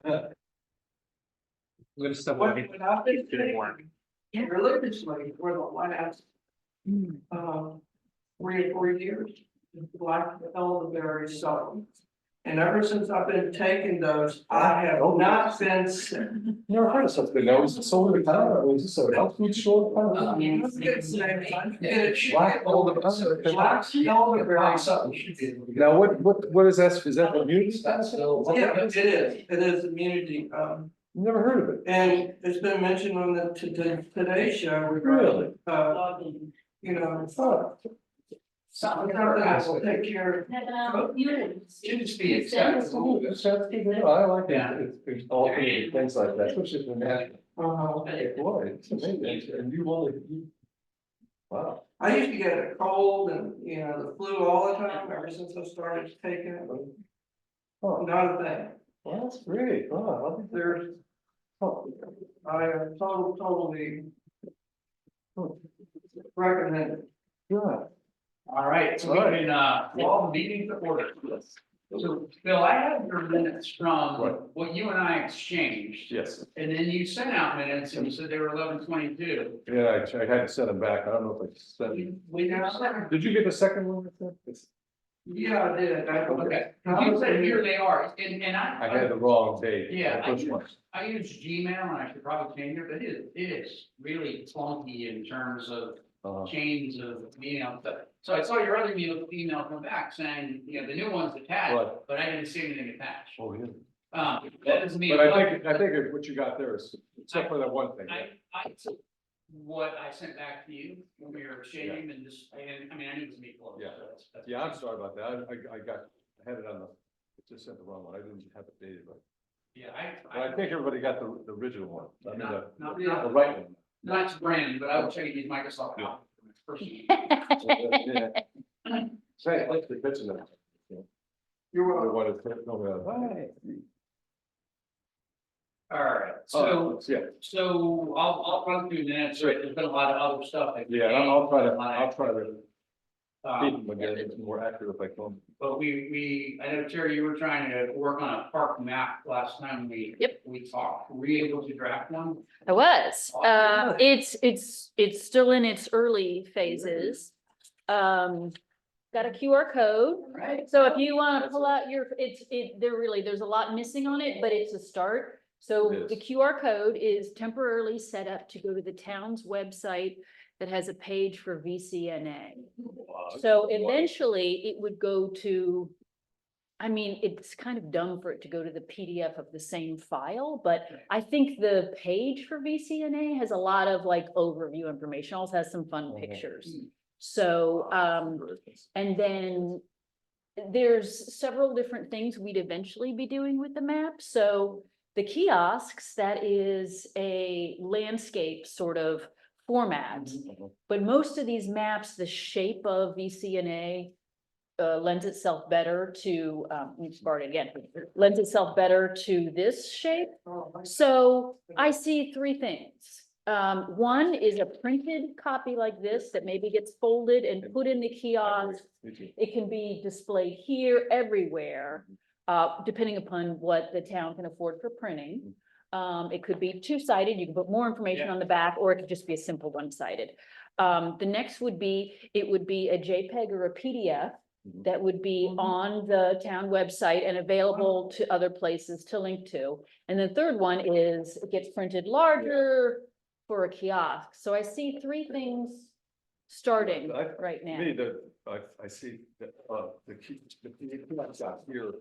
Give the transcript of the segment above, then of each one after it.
I'm gonna step What, away. what I've been Didn't work. saying religiously for the last, 3 or 4 years, black elderberry soap. And ever since I've been taking those, I have not been sick. Never heard of something. Now, is this over the counter or is this a health food store? It's Black elderberry. Black elderberry soap. Now, what is that? Is that immune status? Yeah, it is immunity, Never heard of it. and it's been mentioned on the Today Show. Really? You know, Oh, something that will take care of. Should just be that's acceptable. cool. That's good. I like it. It's all things like that, especially for that. Boy, it's amazing. And wow. I used to get a cold and, the flu all the time, ever since I started taking it, Oh, not a thing. well, that's great. Wow. There's, I am totally recommend it. Good. All right, so we can, call the meeting to order. So, Bill, I have your minutes from Right. what you and I exchanged, Yes. and then you sent out minutes and you said they were 11:22. Yeah, I had to send them back. I don't know if I sent them. We have, Did you get the second one? yeah, I did. Okay, you said here they are, and I had the wrong date. Yeah, The first one. I use Gmail and I should probably change it, but it is really clunky in terms of chains of email stuff. So I saw your other email come back saying, the new one's attached, Right. but I didn't see anything attached. Oh, yeah. That doesn't mean. But I think what you got there is, except for that one thing. I took what I sent back to you when we were exchanging and just, I knew it was me. Yeah. Yeah, I'm sorry about that. I had it on the, it just sent the wrong one. I didn't have it dated, but. Yeah, But I think everybody got the original one. I mean, the not right one. not to brand, but I will check and use Microsoft now. Yeah. Say, I like the picture now. You're The welcome. one that's. All right, Oh, yeah, so I'll run through minutes, right, there's been a lot of other stuff. that yeah, I'll try to keep Um, them again, it's more accurate if I can. But I know Terry, you were trying to work on a park map last time we talked, were you able to draft one? I was, it's still in its early phases. Got a QR code, Right. so if you wanna pull out there's a lot missing on it, but it's a start. So It is. the QR code is temporarily set up to go to the town's website that has a page for VCNA. So eventually it would go to, it's kind of dumb for it to go to the PDF of the same file, but I think the page for VCNA has a lot of like overview information, also has some fun pictures. So, and then there's several different things we'd eventually be doing with the map. So the kiosks, that is a landscape sort of format. But most of these maps, the shape of VCNA lends itself better to, let me start it again, lends itself better to this shape. So I see three things. One is a printed copy like this that maybe gets folded and put in the kiosk. It can be displayed here, everywhere, depending upon what the town can afford for printing. It could be two-sided, you can put more information on the back, or it could just be a simple one-sided. The next would be, it would be a JPEG or a PDF that would be on the town website and available to other places to link to. And the third one is, it gets printed larger for a kiosk. So I see three things starting right now. Me, I see that, the kiosks out here,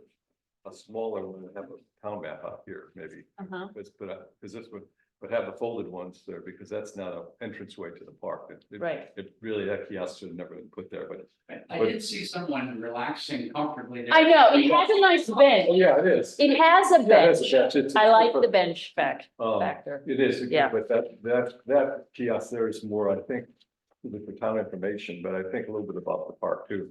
a smaller one, that have a town map out here, maybe. Uh-huh. Because this would have the folded ones there, because that's not an entranceway to the park. Right. It really, that kiosk should have never been put there, but. I did see someone relaxing comfortably there. I know, it has a nice bench. Oh, yeah, it is. It has a Yeah, it is bench. a bench. It's- I like the bench factor. It is, Yeah. but that kiosk there is more, I think, for town information, but I think a little bit about the park too.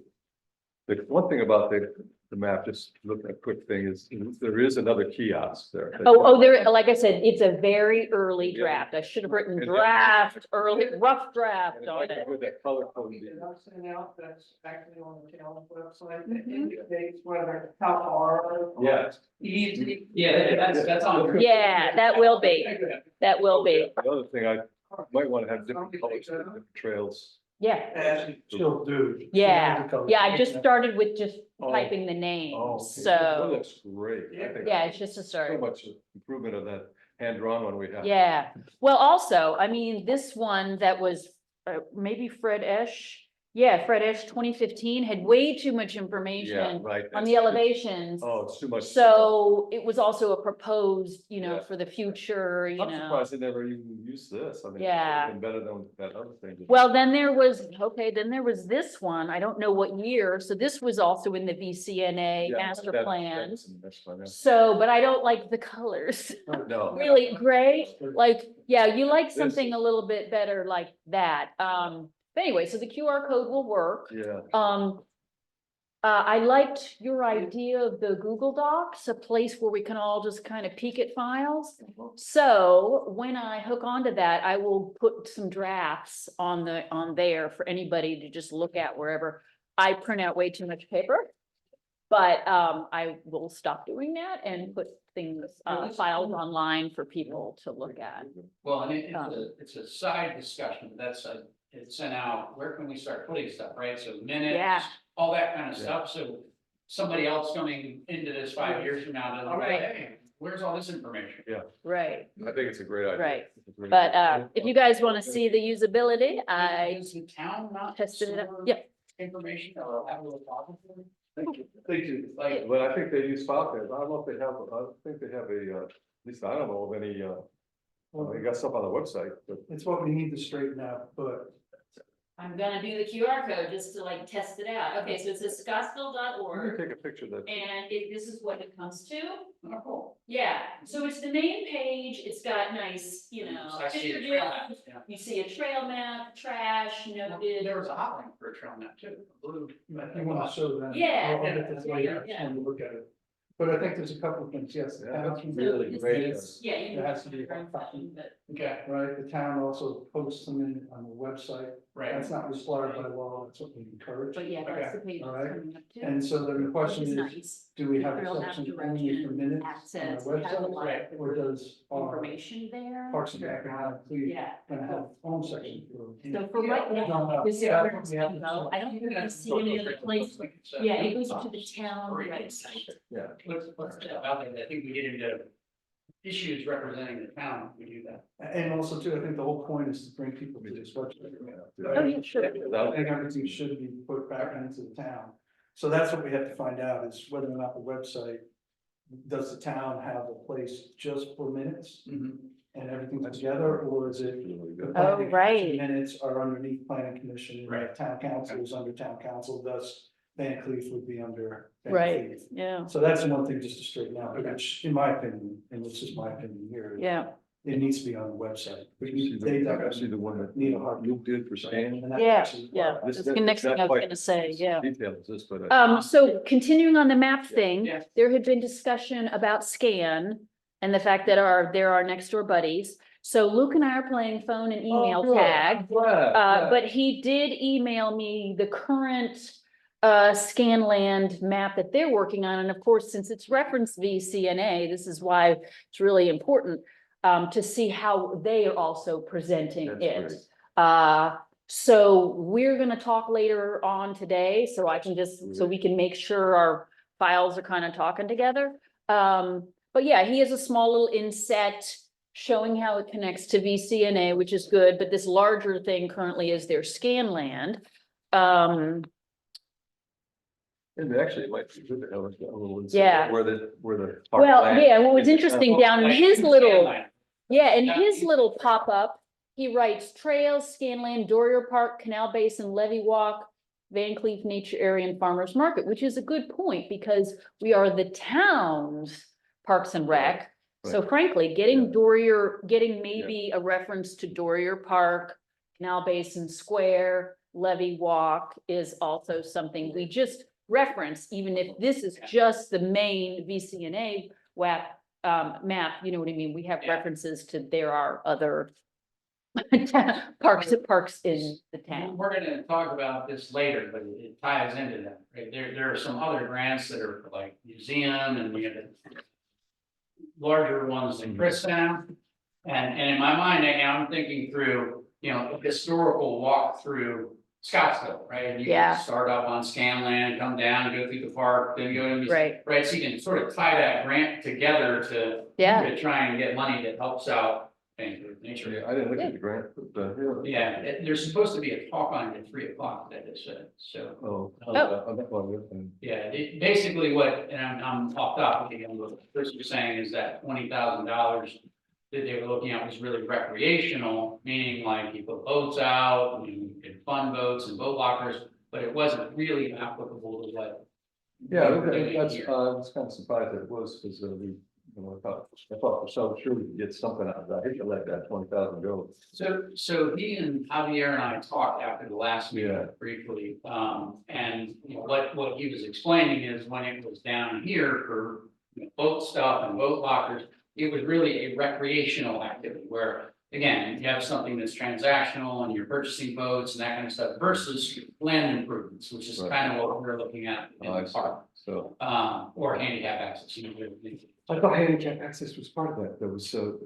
The one thing about the map, just looking at a quick thing is, there is another kiosk there. There, like I said, it's a very early Yeah. draft. I should have written And- draft, early, rough draft And on if I it. could put that color code in. Did I send out, that's actually on the town's website, Mhm. it indicates whether, how far. Yeah. Easy, yeah, that's on. Yeah, that will be, that will be, The other thing, I might want to have different colors for different trails. yeah. As you still do. Yeah, yeah, I just started with just Oh. typing the Oh, names, okay. That so, looks great. I think yeah, it's just a So start. much improvement of that hand-drawn one we have. Yeah, well, also, I mean, this one that was, maybe Fred Esch. Yeah, Fred Esch 2015 had way too much Yeah, information right. on that's- the elevations. Oh, it's too much. So it was also a proposed, Yeah. for the future, I'm surprised they never even used this. I mean, Yeah. it's been better than that other thing. Well, then there was this one, I don't know what year, so this was also in the VCNA Yeah, master that- plan. that was in the master plan, yeah. So, but I don't like the colors, No. really gray, like, yeah, you like This- something a little bit better like that. But anyway, so the QR code will work. Yeah. I liked your idea of the Google Docs, a place where we can all just kind of peek at files. So when I hook onto that, I will put some drafts on there for anybody to just look at wherever. I print out way too much paper. But I will stop doing that and put things, files online for people to look at. Well, and it's a side discussion, it's sent out, where can we start putting stuff, right? So minutes, Yeah. all that kind of Yeah. stuff, so somebody else coming into this 5 years from now, doesn't go, Right. hey, where's all this information? Right, I think it's a great idea. Right. It's a great but idea. if you guys want to see the usability, I Does the town not tested it out. store Yeah. information or have a repository? Thank you. Like, But I think they use Filecodes. I don't know if they have, I think they have at least I don't know of any, they got stuff on the website, but. It's what we need to straighten out, but I'm gonna do the QR code just to like test it out. Okay, so it says Let me scottsville.org take a picture of that. and this is what it comes to. oh, cool. Yeah, so it's the main page. It's got nice, I see picture the trail map, views. yeah. You see a trail map, trash noted. There was a hot link for a trail map too, blue. you want to show that. Yeah. I'll get this later, I Yeah. just wanted to look at it. But I think there's a couple of things, yes. the Yeah, town that's can- really It's- great. it's- Yeah, you It can has to be your own a copy. thing, but Okay, Right, the town also posts them in on the website, right. that's not required by law, that's what we encourage. yeah, that's the page all that's right. coming up too. And so then the question Which is, nice. do we have a Trail map section only for direction, minutes on access, our it has a website? lot Right. Or does our Information there. Parks and Rec include, Yeah. gonna have its own section for? So for right now, this is where it's gonna go. I don't really see any other place. Yeah, it goes to the town website. Yeah. Let's check out there. I think we get into issues representing the town, if we do that. And also too, I think the whole point is to bring people to this website. Oh, yeah, sure. I think everything should be put back into the town. So that's what we have to find out is whether or not the website, does the town have a place just for minutes and everything together, or is it? the planning right. Minutes are underneath planning commission, and the town council is under town council, thus Van Cleef would be under. Van Right. Cleef. Yeah, So that's one thing just to straighten out, which in my opinion, and this is my opinion here. yeah, It needs to be on the website. I see the one that Need a hard. you did for Stan. And that's yeah, actually- yeah. This- That's the next thing I was quite gonna say, yeah. Detailed as this, but. So continuing on the map thing, Yeah. there had been discussion about scan and the fact that they're our next door buddies. So Luke and I are playing phone and email tag. But he did email me the current Scanland map that they're working on. And of course, since it's referenced VCNA, this is why it's really important to see how they are also presenting That's it. great. So we're gonna talk later on today, so I can just, so we can make sure our files are kind of talking together. But yeah, he has a small little inset showing how it connects to VCNA, which is good, but this larger thing currently is their Scanland. And actually, it might be good to have a little. insight Yeah. Where the. Well, yeah, what was is. interesting down in Like, his little, Scanline. yeah, in his little pop-up, he writes trails, Scanland, Dorrier Park, Canal Basin, Levee Walk, Van Cleef Nature Area and Farmers Market, which is a good point because we are the town's Parks and Rec. So frankly, getting Yeah. Dorrier, getting maybe a reference to Dorrier Park, Canal Basin Square, Levee Walk is also something we just reference, even if this is just the main VCNA WAP map, you know what I mean? We have Yeah. references to, there are other parks in the town. We're gonna talk about this later, but it ties into that, right? There are some other grants that are for like museum and we have the larger ones than Chris found. And in my mind, I'm thinking through, you know, a historical walk through Scottsville, right? And you Yeah. can start up on Scanlan, come down, go through the park, then go to the museum. Right, Right, so you can sort of tie that grant together yeah, to try and get money that helps out things with nature. Yeah, I didn't look at the grant, but, here. Yeah, there's supposed to be a talk on it at 3:00 that is, so. Oh. Oh. On that one, and Yeah, basically what, and I'm off topic again, what Chris was saying is that $20,000 that they were looking at was really recreational, meaning like you put boats out, and you could fund boats and boat lockers, but it wasn't really applicable to what. yeah, we were doing that's, here. I was kind of surprised that it was, because we, you know, I thought for so sure we could get something out of that. I hate to let that 20,000 go. So he and Javier and I talked after the last meeting Yeah. briefly, and you know, what he was explaining is when it was down here for you know, boat stuff and boat lockers, it was really a recreational activity where, again, you have something that's transactional and you're purchasing boats and that kind of stuff versus land improvements, which is Right. kind of what we're looking at in I the see. park, So or handicap access, you know. I thought handicap access was part of that. That was so,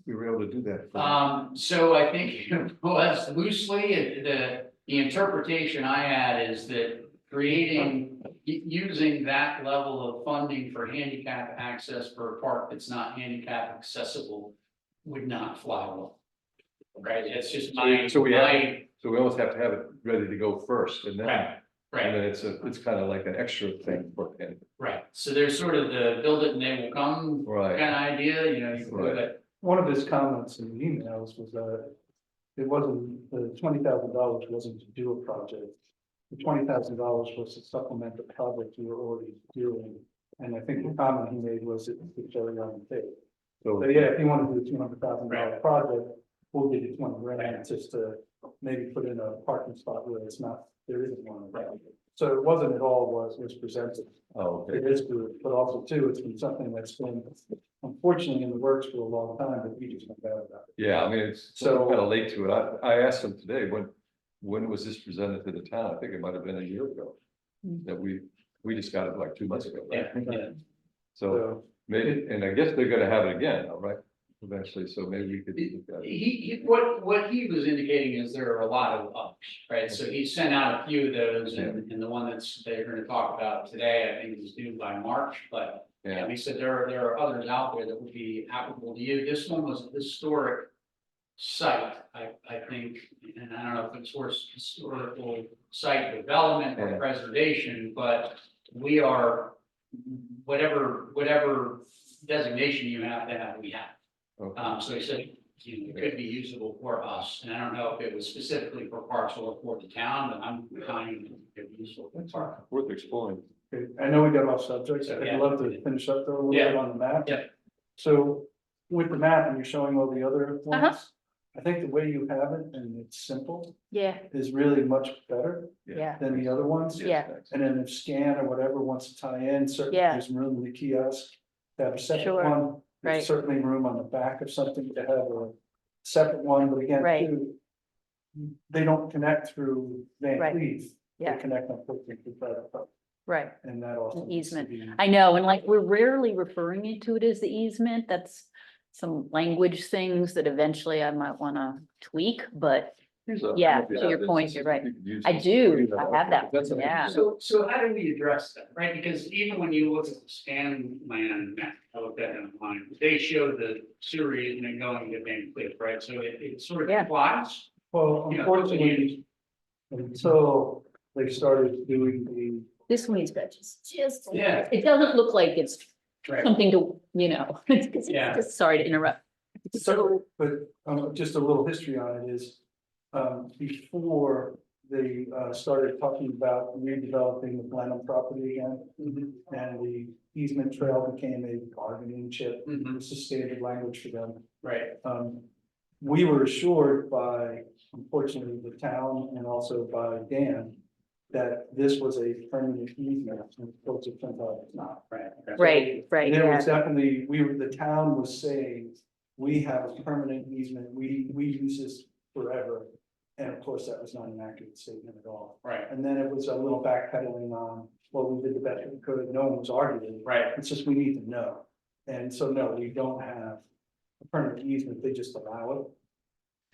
we were able to do that. So I think it was loosely, the interpretation I had is that using that level of funding for handicap access for a park that's not handicap accessible would not fly well. Right, it's just my. So we almost have to have it ready to go first, and then, Right, right. and then it's kind of like an extra thing for him. Right, so there's sort of the build it and they will come Right. kind of idea, you know, you put it, One of his comments in the emails was that it wasn't, the $20,000 wasn't to do a project. The $20,000 was to supplement the project you were already doing. And I think the comment he made was it was very on the table. So, So yeah, if you want to do a $200,000 Right. project, we'll give you 20 grand just to maybe put in a parking spot where it's not, there isn't one. Right. So it wasn't at all was presented. oh, It okay. is good, but also too, it's been something that's been unfortunately in the works for a long time, but we just found out about it. Yeah, I mean, it's So- so kind of late to it. I asked him today, when was this presented to the town? I think it might have been a year ago. Hmm. That we just got it like 2 months ago. right? yeah, yeah. So So, maybe, and I guess they're gonna have it again, all right, eventually, so maybe we could. look at it. What he was indicating is there are a lot of ups, right? So he sent out a few of those and the one they're gonna talk about today, I think is due by March, but. Yeah, He said there are others out there that would be applicable to you. This one was a historic site, I think, and I don't know if it's for historical site development or Yeah. preservation, but we are, whatever designation you have to have, we have. okay. So he said, you know, it could be usable for us, and I don't know if it was specifically for parks or for the town, but I'm finding it could be useful for the park. Worth exploring. okay, I know we got off subject, so Yeah. I'd love to finish up though a little bit on the map. Yeah. So with the map and you're showing all the other Uh-huh. ones, I think the way you have it and it's simple yeah, is really much better yeah, than the other ones. Yeah. thanks. And then if scan or whatever wants to tie in, certainly Yeah. there's room in the kiosk. To have a separate Sure. one, Right. there's certainly room on the back of something to have a separate one, but again, Right. too. They don't connect through Van Right. Cleef, they Yeah. connect on 14th through private property, right. and that also. An needs to easement. be- I know, and like, we're rarely referring to it as the easement, that's some language things that eventually I might wanna tweak, but Here's a- Yeah, if you to have your this, point, you're right. you could use I this. do, Or I have that, That's an yeah. interesting- So how do we address that, right? Because even when you look at the scan land map, I looked at it online, they show the sewer easement going to Van Cleef, right? So it sort of Yeah. applies. Well, Yeah. unfortunately, until they started doing the, this one's got just, Yeah. it doesn't look like it's Right. something to, you know, it's Yeah. just, sorry to interrupt. So, but just a little history on it is, before they started talking about redeveloping the Blenheim property again, and the easement trail became a bargaining chip. Mhm. It's a standard language for them. Right, We were assured by, unfortunately, the town and also by Dan, that this was a permanent easement, and of course it turns out it's not. right, right, There yeah, was definitely, the town was saying, we have a permanent easement, we use this forever. And of course, that was not an accurate statement at all. Right, And then it was a little backpedaling on, well, we did the best we could, no one was arguing. right. It's just we need to know. And so, no, we don't have a permanent easement, they just allow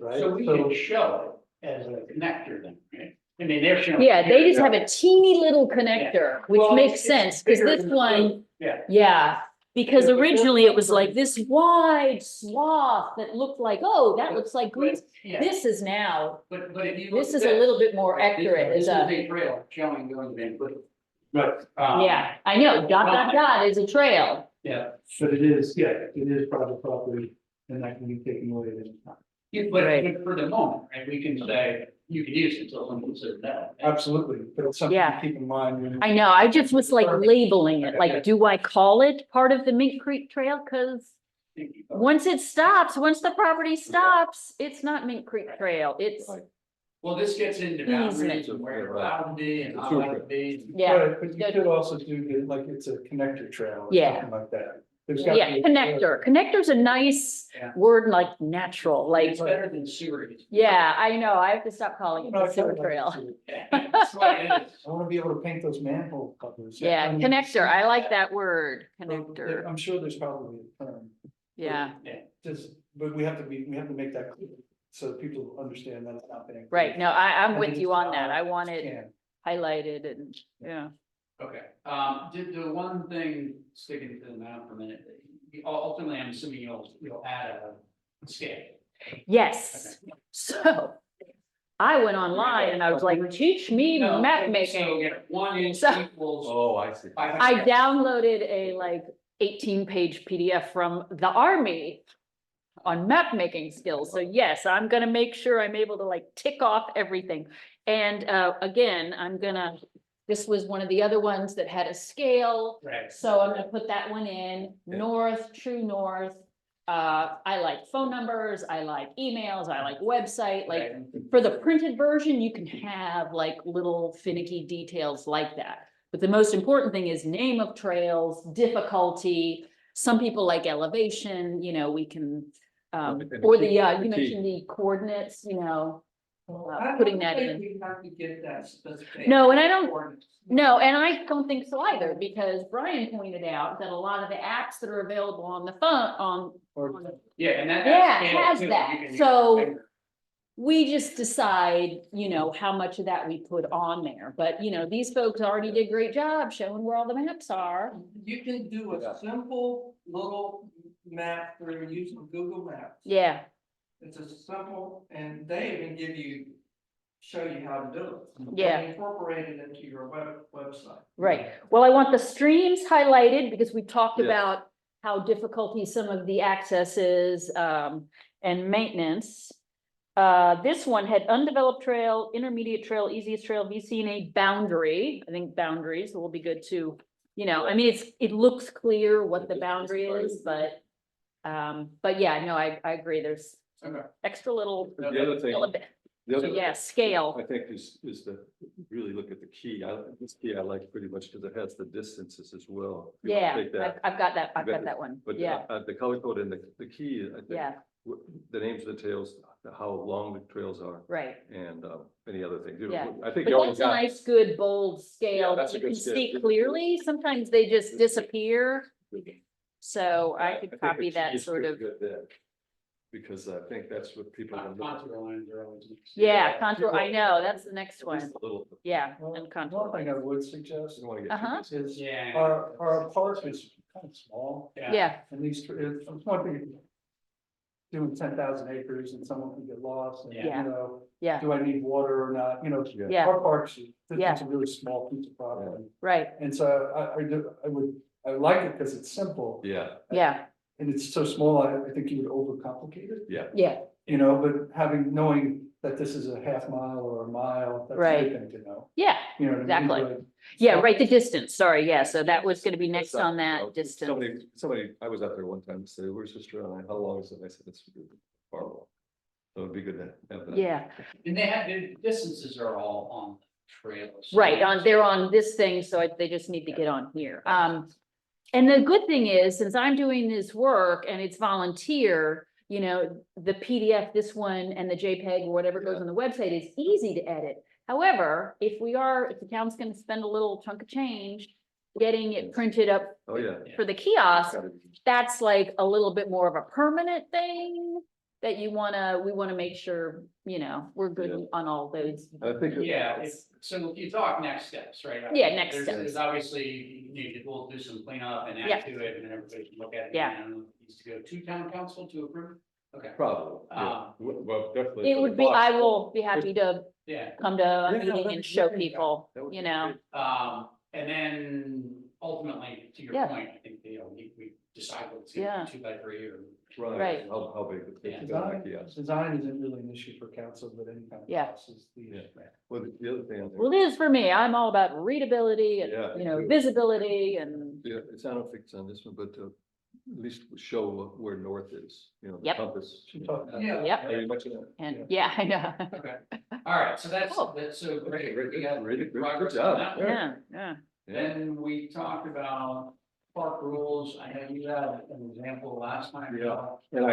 it. Right? So we can show it as a connector then, right? I mean, they're showing. yeah, they just have a teeny little connector, which Well, makes it's sense, because bigger this than the one, blue. Yeah, yeah. Because But- but originally it was they're- like this wide swath that looked like, oh, that looks like green. but, yeah, This is now, but if you. look this at is a little bit more right, this- accurate, This is it's a trail showing going to Van Cleef. But, yeah, I know, dot is a trail, Yeah, But it is, yeah, it is private property, and that can be taken away at any time. yeah, but Right. but for the moment, right, we can say, you can use it until someone says no. Absolutely, but it's something Yeah. to keep in mind when. I know, I just was like labeling it, like, do I call it part of the Mink Creek Trail? Cause once it stops, once the property stops, it's not Mink Creek Trail, it's, Right. Well, this gets into boundaries of where you're allowed to be and not allowed to be. yeah, Right, but you could also do, like, it's a connector trail or Yeah. something like that. There's got to yeah, be a- connector. Connector's a nice Yeah. word, like natural, like, It's better than sewerage. yeah, I know, I have to stop calling it No, I the sewer kinda like trail. it too. Yeah, that's what it is. I wanna be able to paint those manhole covers. Yeah, I mean, connector, I like that word, so connector, I'm sure there's probably a term. yeah, Just, but we have to make that clear, so that people understand that it's not being. right, no, I'm And with it's you on not- that, I it's want it can. highlighted and, yeah. Okay, did the one thing, sticking to the map for a minute, ultimately, I'm assuming you'll add a scale. Yes, so I went online and I was like, teach me No, map so, making. yeah, 1 inch So- equals. Oh, I see. I downloaded a like 18-page PDF from the Army on map making skills. So yes, I'm gonna make sure I'm able to like tick off everything. And again, this was one of the other ones that had a scale. Right. So I'm gonna put that one in, Yeah. north, true north. I like phone numbers, I like emails, I like website, like for the printed version, you can have like little finicky details like that. But the most important thing is name of trails, difficulty. Some people like elevation, we can, And the or key- you the key. mentioned the coordinates, I putting don't that think in. We have to get that specific. No, and I don't, no, and I don't think so either, because Brian pointed out that a lot of the apps that are available on the phone, on the Yeah, and that. Yeah, has it scale, has too. You that. can use So- the finger. we just decide, how much of that we put on there. But, these folks already did a great job showing where all the maps are. You can do Yeah. a simple little map through using Google Maps. Yeah, It's a simple, and they even show you how to do it. Yeah. And incorporate it into your website. right. Well, I want the streams highlighted because we talked Yeah. about how difficulty some of the access is, and maintenance. This one had undeveloped trail, intermediate trail, easiest trail, VCNA boundary. I think boundaries will be good too. I mean, it looks clear what the boundary is, but yeah, no, I agree. There's Okay. extra little, The other thing, the other. yeah, scale. I think is to really look at the key. This key I like pretty much because it has the distances as well. If you Yeah, take that, I've got that. I've you got got that one. But Yeah, the color code and the key, I think. yeah, The names of the trails, how long the trails are right. and any other things. Yeah. I think But you already that's a got. nice, good, bold scale that that's a you good can scale. see clearly. Sometimes they just disappear. So I think could the copy key that is sort pretty of, good there. Because I think that's what people are looking Contour lines are always. yeah, contour, I know, that's the next for. Just one. a little, Yeah, Well, and One contour. thing I would suggest you don't want to get. Uh-huh. too busy. is Yeah. our park is kind of small, Yeah, and it's one thing. Doing 10,000 acres and someone can get lost, and, Yeah. yeah, do I need water or not, yeah, our parks, Yeah. it's a really small piece of property. right, And so I like it because it's simple, Yeah, yeah, and it's so small, I think you would overcomplicate it, yeah, but knowing that this is a half mile or a mile, that's a Right. good thing to know. yeah, You know what I mean? Exactly. But- yeah, right, the distance, sorry, yeah, so that was gonna be next on that distance. Somebody, I was out there one time and said, where's this trail? And how long is it? And I said, it's far long. So it'd be good to have that. Yeah, And the distances are all on trails. Right, they're on this thing, so they just need to get on here. And the good thing is, since I'm doing this work and it's volunteer, you know, the PDF, this one and the JPEG or whatever goes on the website is easy to edit. However, if the town's gonna spend a little chunk of change getting it printed up Oh, yeah. for the kiosk, that's like a little bit more of a permanent thing that we wanna make sure, you know, we're good Yeah. on all those. I think. Yeah, so if you talk next steps, right? Yeah, next There's- steps. There's obviously, we'll do some cleanup and Yeah. add to it, and then everybody can look at it. Yeah. And it needs to go to town council to approve. Okay, Probably, yeah, well, definitely. It for the would be, box. I will be happy to yeah. come to a Yeah, meeting that'd and be show great. people, That would you be know, great. And then ultimately, to your Yeah. point, I think, we decide what's Yeah. 2x3 or. Right. How big the Yeah. Design isn't really an issue for council, but any kind of. Yeah. cost is the Yeah. issue. Well, the other thing. on there- well, it is for me. I'm all about readability and, Yeah, you know, me too. visibility and, Yeah, I don't think it's on this one, but at least show where north is, you know, the Yep. compass. Should talk about Yeah. yep, Are you mentioning that? and, yeah, I know. Okay, all right, so Cool. that's so great. Great, We got really good progress on job. that. Yeah, yeah. Then we talked about park rules. I know you had an example last time. Yeah. And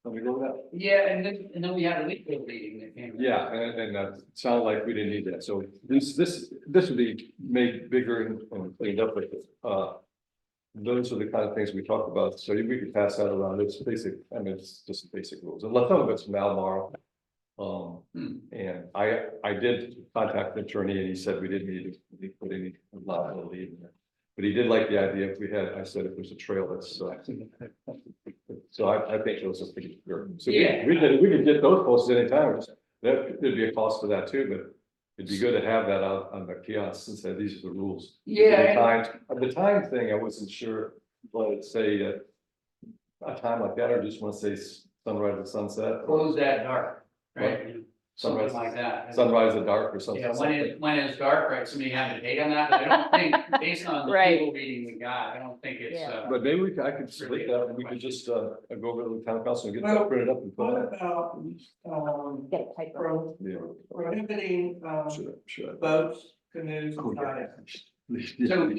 let me go with that. Yeah, and then we had a legal meeting that came. Yeah, and that sounded like we didn't need that, so this would be made bigger and cleaned up with it. Those are the kind of things we talked about, so we could pass that around, it's basic, I mean, it's just basic rules, and some of it's from Almar. And I did contact the attorney and he said we didn't need to put any liability in there. But he did like the idea if we had, I said if there's a trail that's, so I think those are pretty good. So Yeah. we could get those posted anytime, there'd be a cost for that too, but it'd be good to have that out on the kiosks and say, these are the rules. Yeah. The time thing, I wasn't sure, what it'd say, a time like that, or just want to say sunrise and sunset. Close that dark, right? Something Sunrise- like that. Sunrise and dark or something. Yeah, when it's dark, right, somebody had a date on that, but I don't think, based on the Right. legal reading we got, I don't think it's, Yeah. But maybe I could split that, and we could just, go over to the town council and get that printed up and put What it. about, Get it typed up. Yeah. prohibiting, Sure. boats, canoes, Cool. and kayaks? So,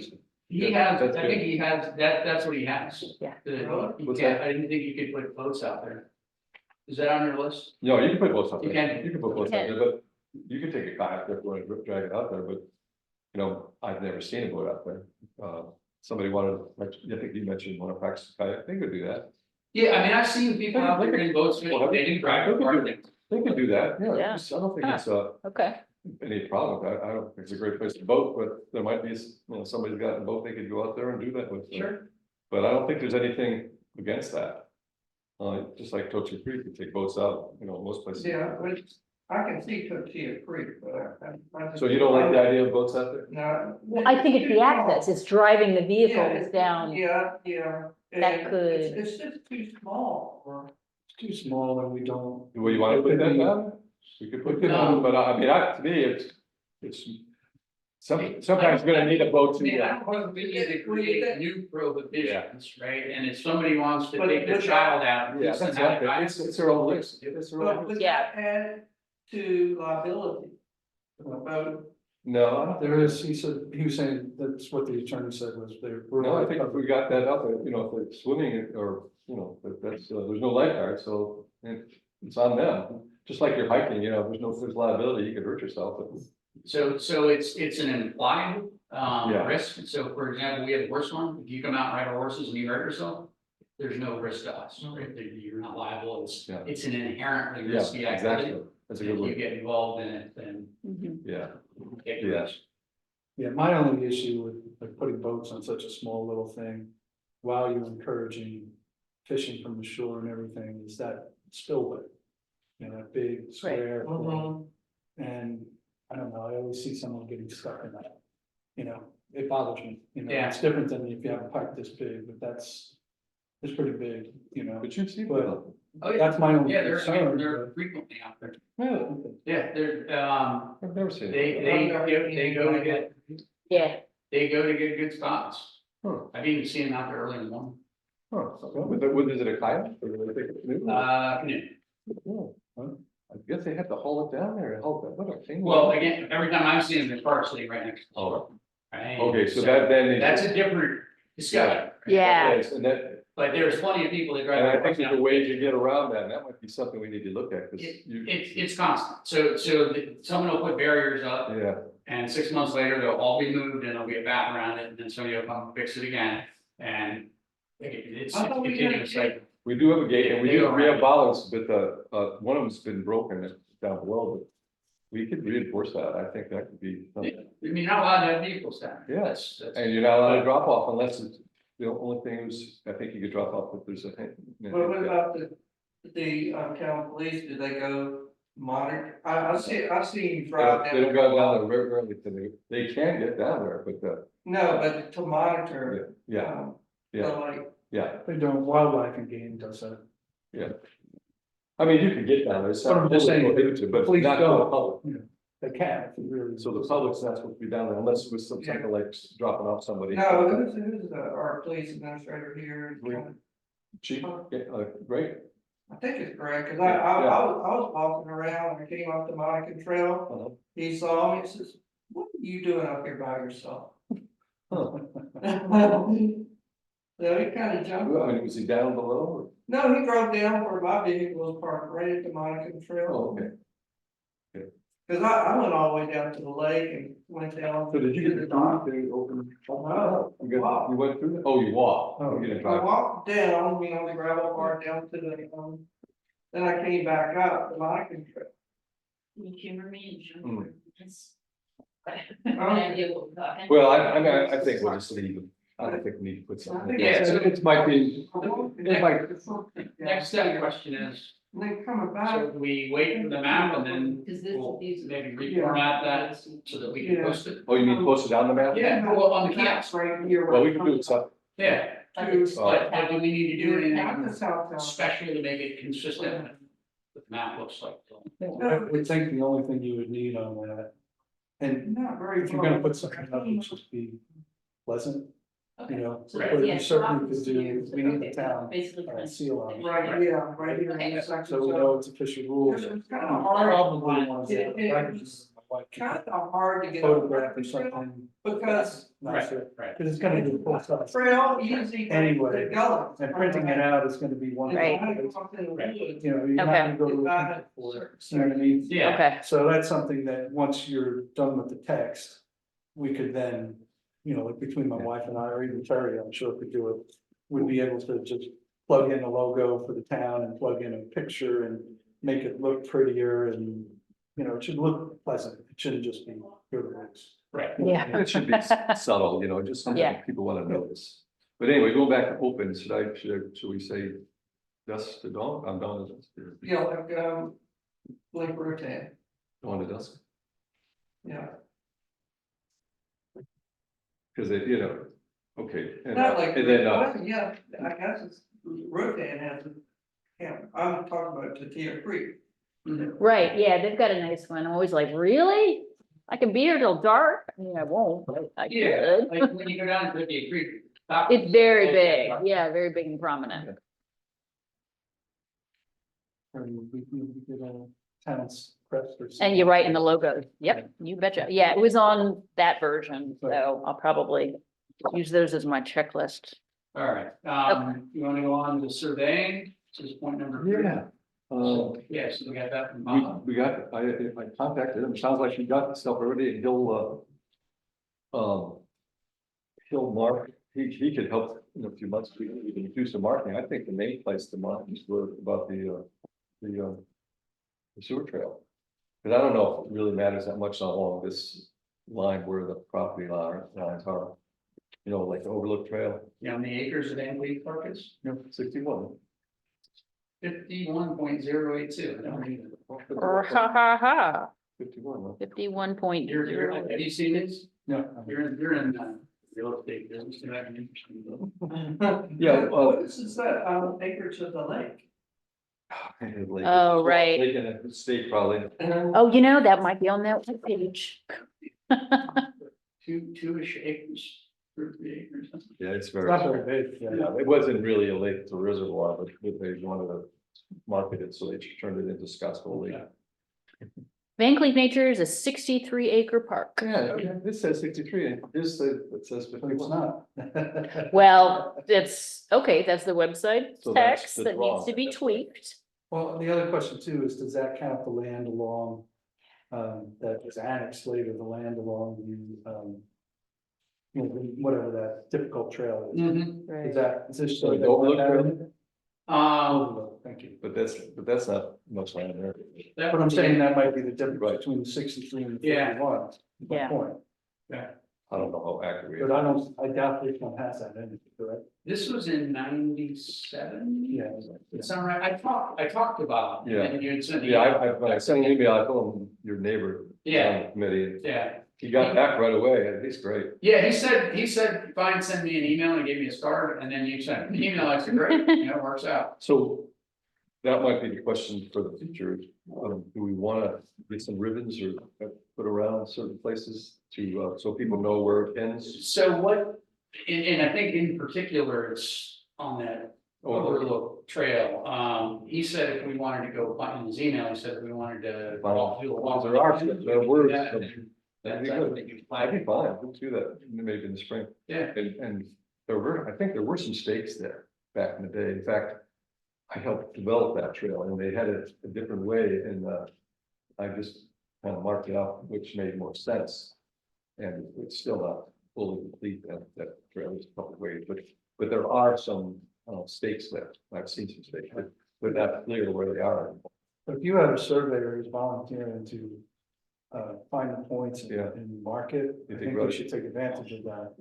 he Yeah, has, that's I think good. he has, that's what he has. Yeah. You What's can't, that? I didn't think you could put boats out there. Is that on your list? No, you can put both out You there, can. you can put both out can. there, but you can take a kayak if you want to drag it out there, but. You know, I've never seen a boat out there, somebody wanted, I think you mentioned want to practice kayak, they could do that. Yeah, I mean, I've seen people out there in boats, but they didn't drive a part of it. They could do that, yeah, Yeah. I don't think it's Okay, any problem, I don't think it's a great place to boat, but there might be, somebody's got a boat, they could go out there and do that with. Sure. But I don't think there's anything against that. Just like Tortue Creek, you take boats out, most places. Yeah, which I can see Tortilla Creek, but I just. So you don't like the idea of boats out there? No. well, I think it's the access, it's driving the Yeah, vehicles it's- down. Yeah. That And could- It's just too small for. It's too small and we don't. Well, you wanna put that down? We could put that down, but I mean, to me, it's. Sometimes you're gonna need a boat I mean, I to. don't want to be to create new prohibitions, right? And if somebody wants to take their But- child out. Yeah, that's right, it's their own risk. It's their own But risk. would that add to liability? About, No, I don't There is, he was saying, that's what the attorney said was there. No, I think if we got that out there, if they're swimming or, that's, there's no lifeguard, so it's on them. Just like you're hiking, there's liability, you could hurt yourself, but. So it's an implied Yeah. risk. So for example, we have a horse farm. If you come out and ride our horses and you hurt yourself, there's no risk to us, right? You're not liable. Yeah. It's an inherently Yeah, risky activity. exactly, that's a If good you word, get involved in it, then Mhm. yeah, you get Yeah. risk. Yeah, my only issue with like putting boats on such a small little thing, while you're encouraging fishing from the shore and everything, is that spillway. That big square. thing. And I don't know, I always see someone getting stuck in that. It bothers me, Yeah. it's different than if you have a pipe this big, but it's pretty big, but you've seen But- that. Oh, yeah. that's my only Yeah, they're concern. frequently out there. but- Yeah, they're, I've never seen they it. go to get, Yeah, they go to get good spots. Huh. I've even seen them out there early in the morning. Huh, is it a kayak? Or do they take a canoe? Canoe. Oh, huh. guess they have to haul it down there and haul it, what a thing. Well, again, every time I'm seeing the car sitting right next to the Oh. store. Right? Okay, so that then. That's a different discussion. Yeah. Yes, and that, But there's plenty of people that drive. and I their think cars there's down. a way to get around that, and that might be something we need to look at, because you. It's constant, so someone will put barriers up, Yeah, and 6 months later, they'll all be moved, and there'll be a bath around it, and then somebody will come fix it again, and it's I thought we had a continuous, gate. like, we do have a gate, and we They go have around. bollards, but one of them's been broken down below, but. We could reinforce that, I think that could be, I mean, you're not allowed to have vehicles down. Yeah. That's- and you're not allowed to drop off unless it's, the only thing is, I think you could drop off if there's a. What about the town police, do they go monitor? I've seen you drive They down. don't go down there very early today, they can get down there, but, No, but to monitor. yeah, yeah. So like, yeah, They don't, wildlife and game does that. yeah. I mean, you can get down there, it's But not I'm just saying, prohibited, but police not for the don't. public. They can, if you really. So the public's not supposed to be down there unless it was something like dropping off somebody. no, who's our police administrator here? Chief, yeah, great. I think it's Greg, cause Yeah. I was walking around and I came up the Monica Trail. Uh-huh. He saw me and says, what are you doing up here by yourself? Huh. So he kinda jumped. I mean, was he down below? No, he drove down where my vehicle was parked right at the Monica Or? Trail. Oh, okay. Cause I went all the way down to the lake and went down. So did you get the dock to open? You went through it? Oh, you walked. Oh, You didn't I drive. walked down, the gravel part down to the, then I came back up the Monica Trail. You humor me and Mm. jump. Yes. I have no idea what we're talking. Well, I mean, I think we'll just leave it. I don't think we need to put something. Yeah, so- It might be, it might, Next step question is, And then coming so back, do we wait for the map and then Because this, we'll these. maybe reformat that so that we can Yeah. post it? oh, you mean post it on the map? Yeah, well, on the kiosk, right here. Well, we can do it, so, yeah, To- but do we need to do At the anything south town. special to make it consistent with what the map looks like? I would think the only thing you would need on that, and Not very. if you're gonna put something up, it should be pleasant, you know. Right. But Yeah, you certainly could do, we need the okay, town basically. seal on it. Right, yeah, right here in this section. So we know it's official rules. It's kind of hard. Probably want to. It's kind of hard to get. Photograph or something. Because Not sure, Right. because it's gonna be full size. trail easy. Anyway, Go. And printing it out is gonna be one. Right. You know, you're not gonna go to a printer for it, you know what I mean? Yeah, Okay, So that's something that, once you're done with the text, we could then, you know, like between my wife and I, or even Terry, I'm sure could do it. We'd be able to just plug in a logo for the town and plug in a picture and make it look prettier and, you know, it should look pleasant. It shouldn't just be good looks. right. yeah. it should be subtle, you know, just something Yeah. that people wanna notice. But anyway, going back to open, should we say dusk to dawn? I'm dawn to dusk. Yeah, like rotate, Dawn to dusk, yeah. cause it, you know, okay. Not like, And then, yeah, I guess it's, rotate has, yeah, I'm talking about Tatia Creek. Right, yeah, they've got a nice one. I'm always like, really? I can be here till dark? I mean, I won't, but I Yeah, could. like when you go down to the creek. stop- It's very big, yeah, very big and prominent. And we did a town's press or something. And you're right in the logo. Yep, you betcha. Yeah, it was on that version, so I'll probably use those as my checklist. All right, you wanna go on to surveying, this is point number 3. Yeah. So, yeah, so we got that from Bob. We got, I contacted him, sounds like he got the stuff already, and he'll mark, he could help in a few months, we can do some marketing, I think the main place to mark is about the sewer trail. Cause I don't know if it really matters that much along this line where the property lines are, you know, like the Overlook Trail, You know, how many acres of Angley Park is? 61. 51.082. I don't even- Ha ha ha, 51, huh? 51.0. Have you seen this? No. You're in real estate business, you have an interesting. Yeah, What is that, acreage of the lake? Like, Oh, right. Lake in a state probably. Oh, you know, that might be on that page. Two-ish acres, 3 acres. Yeah, it's It's very. not very big, yeah. Yeah, it wasn't really a lake, it's a reservoir, but they wanted to market it, so they turned it into Scottsville Lake. Van Cleef Nature is a 63-acre park. Yeah, this says 63, and this says, it says But it's 51. not. Well, that's, okay, that's the website So that's- text that's that needs wrong. to be That's right. tweaked. Well, the other question too is, does that count the land along, that is annexed later, the land along the, you know, whatever that difficult trail is? Mhm. Is that, is this? So the overlook trail? Overlook, thank you. But that's not much land there. that But I'm would be- saying that might be the difference Right. between the 63 and the Yeah. 51. My Yeah. point. I don't know how accurate. But I doubt this one has that in it, correct? This was in 97? Yeah. It sound right? I talked to Bob. Yeah. And you had sent. Yeah, when I sent an email, I told him your neighbor. Yeah. on the Committee, and Yeah, he got back right away, and he's great. yeah, he said, fine, send me an email and gave me a start, and then you sent me an email, I said, great, you know, it works out. So that might be the question for the future. Do we want to get some ribbons or put around certain places to, so people know where it ends? So what, and I think in particular, it's on that overlook trail, he said if we wanted to go, in his email, he said if we wanted to. walk through a walk- There are words. Yeah, That'd be good. I'd be fine, we'll do that maybe in the spring. Yeah, And I think there were some stakes there back in the day. In fact, I helped develop that trail and they had it a different way and I just kind of marked it out, which made more sense. And it's still not fully complete, that trail is a couple of ways, but there are some stakes there. I've seen some stakes, but they're not clear where they are. But if you have a surveyor who's volunteering to find the points and- Yeah. and mark it, You I think think we really- should take advantage of that.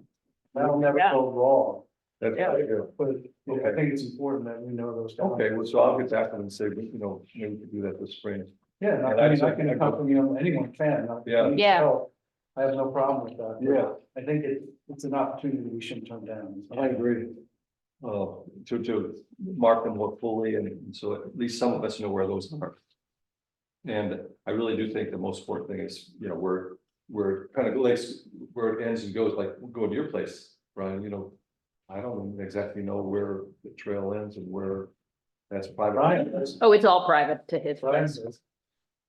That'll never Yeah. go wrong, That's Yeah. good. but yeah, I Okay. think it's important that we know those. Okay, well, so I'll get back to them and say, maybe we can do that this spring. Yeah, no, And I mean, actually, I can accompany them, anyone can. I Yeah. need Yeah. help. I have no problem with that. but Yeah. I think it's an opportunity we shouldn't turn down. I agree. To mark them more fully and so at least some of us know where those are. And I really do think the most important thing is, you know, we're kind of like where it ends and goes, like go to your place, Brian, you know. I don't exactly know where the trail ends and where that's private. Brian does. Oh, it's all private to his Brian place. does.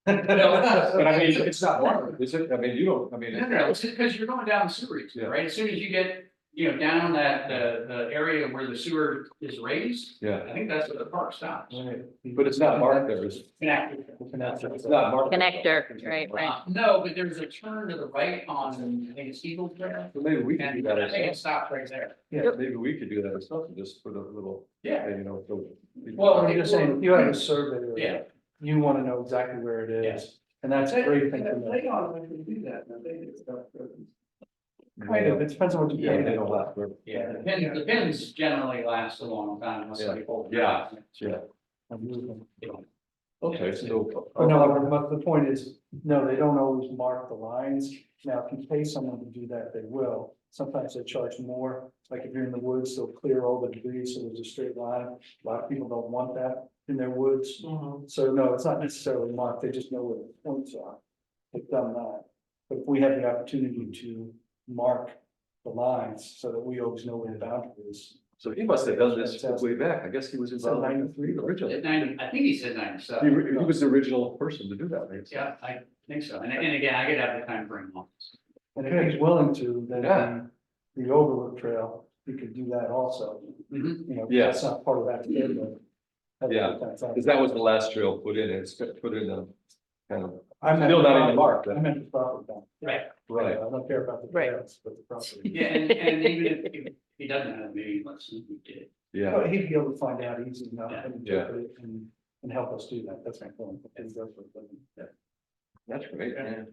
But I mean, it's not water, is it? I mean, you don't, I mean. no, it's because you're going down the sewer, Yeah. right? As soon as you get, you know, down that, the area where the sewer is raised, Yeah, I think that's where the park stops. but it's not marked there, is it? It's not marked. Connector, right. No, but there's a turn to the right on, I think it's Eagle Trail. So maybe we could do And that I think it ourselves. stops right there. Yeah, Maybe we could do that ourselves and just put a little, Yeah. you know, so. Well, I'm just saying, if you have a surveyor. Yeah. You wanna know exactly where it is, and that's a great thing to know. They automatically do that, now they do stuff. Kind of, it depends on what you. Yeah, they don't last forever. Yeah, the pins generally last a long time unless Yeah. they hold. Yeah. Yeah, But okay, so. no, but the point is, no, they don't always mark the lines. Now, if you pay someone to do that, they will. Sometimes they charge more, like if you're in the woods, they'll clear all the debris, so there's a straight line. A lot of people don't want that in their woods. So no, it's not necessarily marked, they just know where the points are. They've done that. But if we have the opportunity to mark the lines so that we always know where the boundary is. So he must have done this way back. I guess he was It's in involved 93. originally. At 90, I think he said He 97. was the original person to do that, right? Yeah, I think so. And again, I could have the time frame on this. And if he's willing to, then Yeah. the overlook trail, he could do that also, Mhm. you know, Yeah. that's not part of that. schedule. Yeah, Because that was the last trail put in, it's got put in a kind of, I meant still not the even marked, property. I meant the property. down. Right. right, I don't care about the Right. trails, but the property. Yeah, and even if he doesn't have, maybe let's see if we did. yeah, But he'd be able to find out easy enough and Yeah. interpret it and help us do that, that's my point. And that's what I'm saying. that's great, yeah.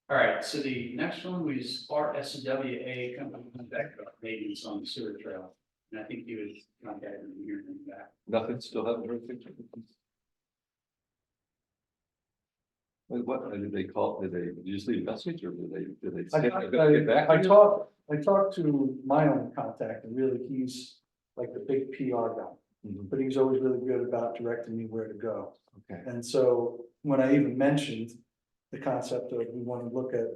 All right, so the next one was RSWA company contact about maintenance on the sewer trail. And I think he was contacting me here and back. Nothing, still haven't heard things. What, did they call, did they just leave a message or did they say they're gonna get back? I to you? talked to my own contact and really he's like the big PR guy, Mhm. but he's always really good about directing me where to go. Okay, And so when I even mentioned the concept of we want to look at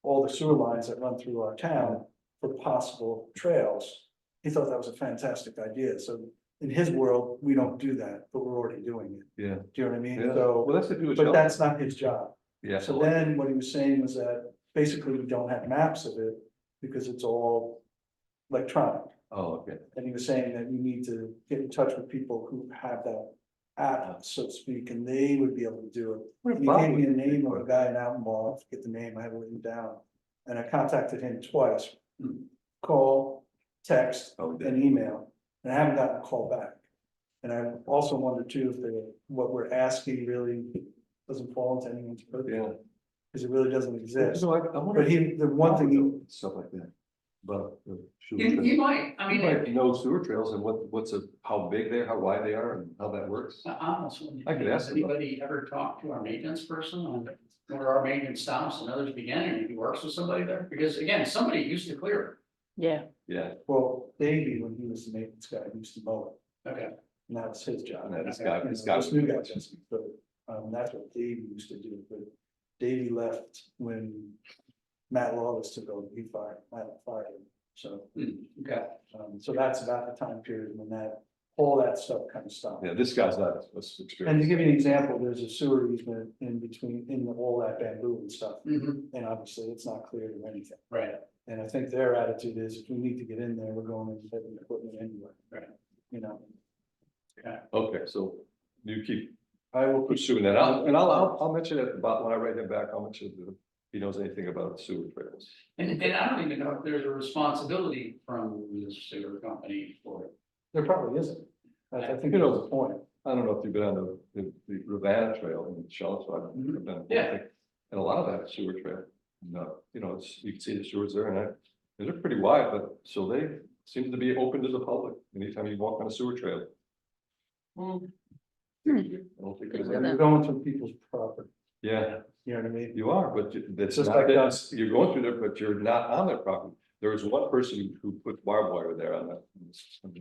all the sewer lines that run through our town for possible trails, he thought that was a fantastic idea. So in his world, we don't do that, but we're already doing it. Yeah, Do you know what I mean? yeah, So, well, that's to do with. but that's not his job. Yeah, So then what he was saying was that basically we don't have maps of it because it's all electronic. oh, okay, And he was saying that you need to get in touch with people who have that app, so to speak, and they would be able to do it. What if He Bob gave me a would- name of a guy in Altenwald, I forget the name, I have it written down. And I contacted him twice, call, text, Oh, he did. and email, and I haven't gotten a call back. And I also wonder too, if what we're asking really doesn't fall into anyone's purview, yeah. because it really doesn't exist. So I wonder But the one thing, he- stuff like that, but. You might, I You mean, might know sewer trails and how big they are, how wide they are and how that works. I almost wonder, I could ask has him about anybody ever talked to our maintenance person on where our maintenance stops and others begin, and if he works with somebody there? Because again, somebody used to clear Yeah, Yeah, well, Davey, when he was the maintenance guy, used to mow it. Okay. it, and that was his job. Yeah, this You guy- know, this guy This new was- guy doesn't, but, that's what Davey used to do, but Davey left when Matt Lawless took over, Matt fired him, so. Okay. So that's about the time period when all that stuff kind of stopped. yeah, this guy's not as And to experienced. give you an example, there's a sewer easement in between, all that bamboo and stuff, and obviously it's not clear to anything. Right. And I think their attitude is, if we need to get in there, we're going in heavy equipment anyway. Right. You know, Okay, so you keep I will push, pursuing that out, and I'll mention at the bottom, when I write him back, I'll mention if he knows anything about sewer trails. And I don't even know if there's a responsibility from the sewer company for it. there probably isn't. I think You know, that's the point. I don't know if you've been on the Ravenna Trail in Charlottesville. I've been, Yeah. and a lot of that is sewer trail. No, you know, you can see the sewers there, and they're pretty wide, but so they seem to be open to the public anytime you walk on a sewer trail. I don't think there's Yeah. any- You're going through people's property, Yeah, you know what I mean? you are, but that's Just not, like that's, you're going through there, but you're not on their property. There was one person who put barbed wire there on the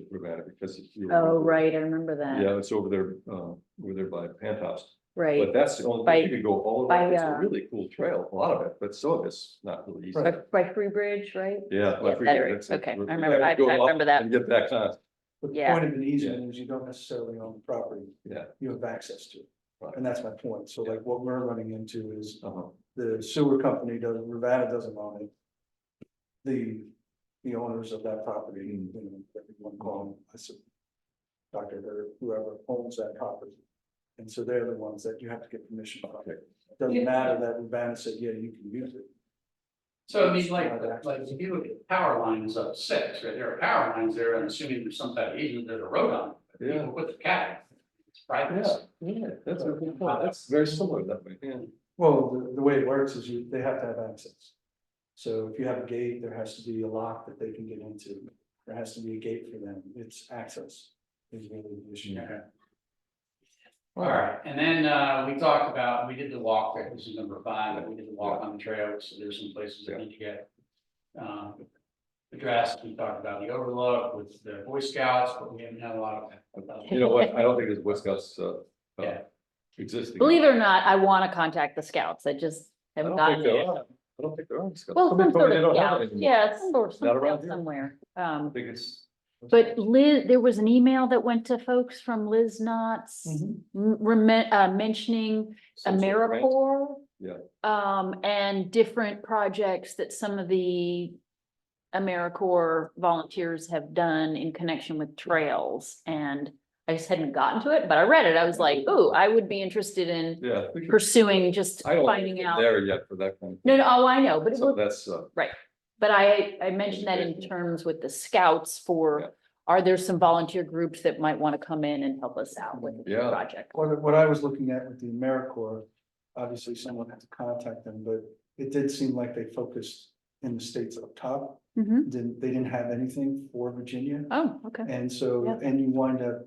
Ravenna because. oh, right, I remember that, Yeah, it's over there by Pantops, right, but that's the only, By- thing. you could go all the by, way, it's a uh, really cool trail, a lot of it, but some of it's not really easy. by Free Bridge, right? Yeah. Yeah, that area. Okay, I remember- I remember that. And get back on, But the Yeah. point of an easement is you don't necessarily own the property, yeah. you have access to it. Right. And that's my point. So like what we're running into is Uh-huh. the sewer company doesn't, Ravenna doesn't own it. The owners of that property, you know, everyone call them, I said. Dr. Herb, whoever owns that property. And so they're the ones that you have to get permission from. Okay. Doesn't matter that Ravenna said, yeah, you can use it. So I mean, like if you look at power lines up 6, right, there are power lines there, and assuming there's some type of easement, there's a road on it. Yeah. People put the cat, it's private. Yeah, that's a good point. That's very similar that way, yeah. Well, the way it works is they have to have access. So if you have a gate, there has to be a lock that they can get into. There has to be a gate for them. It's access. Is really the issue. Okay. All right, and then we talked about, we did the walk, right, this is number 5, but we did the walk on the trail, so there's some places that need to get. Addressed, we talked about the overlook with the Boy Scouts, but we haven't had a lot of. You know what, I don't think there's Boy Scouts, Yeah. existing. Believe it or not, I wanna contact the scouts, I just I haven't don't gotten think there it. are. I don't think there are Scouts. Well, Somebody some told me sort they of don't have scout, it anymore. yeah, some sort of Not around scout here. somewhere, I think it's. but Liz, there was an email that went to folks from Liz Knott's. Mentioning some sort of grant. AmeriCorps. Yeah. And different projects that some of the AmeriCorps volunteers have done in connection with trails. And I just hadn't gotten to it, but I read it. I was like, ooh, I would be interested in Yeah. I think it's- pursuing, just I don't think finding it's out. there yet for that kind of. No, no, oh, I know, but it So would, that's, but I mentioned that in terms with the scouts Yeah. for, are there some volunteer groups that might want to come in and help us out with the Yeah. project? What I was looking at with the AmeriCorps, obviously someone had to contact them, but it did seem like they focused in the states up top. Mhm. They didn't have anything for Virginia. Oh, okay, And so, Yeah. and you wind up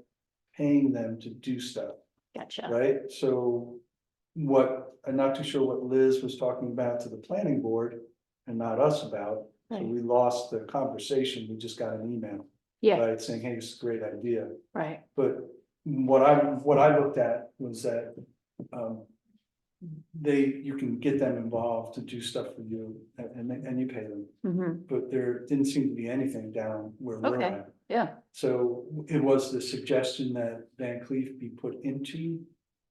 paying them to do stuff, gotcha. right? So I'm not too sure what Liz was talking about to the planning board and not us about. So Right. we lost the conversation. We just got an email, Yeah, right, saying, hey, it's a great idea. right, But what I looked at was that, you can get them involved to do stuff for you and you pay them. Mhm. But there didn't seem to be anything down where we're Okay. at. Yeah, So it was the suggestion that Van Cleef be put into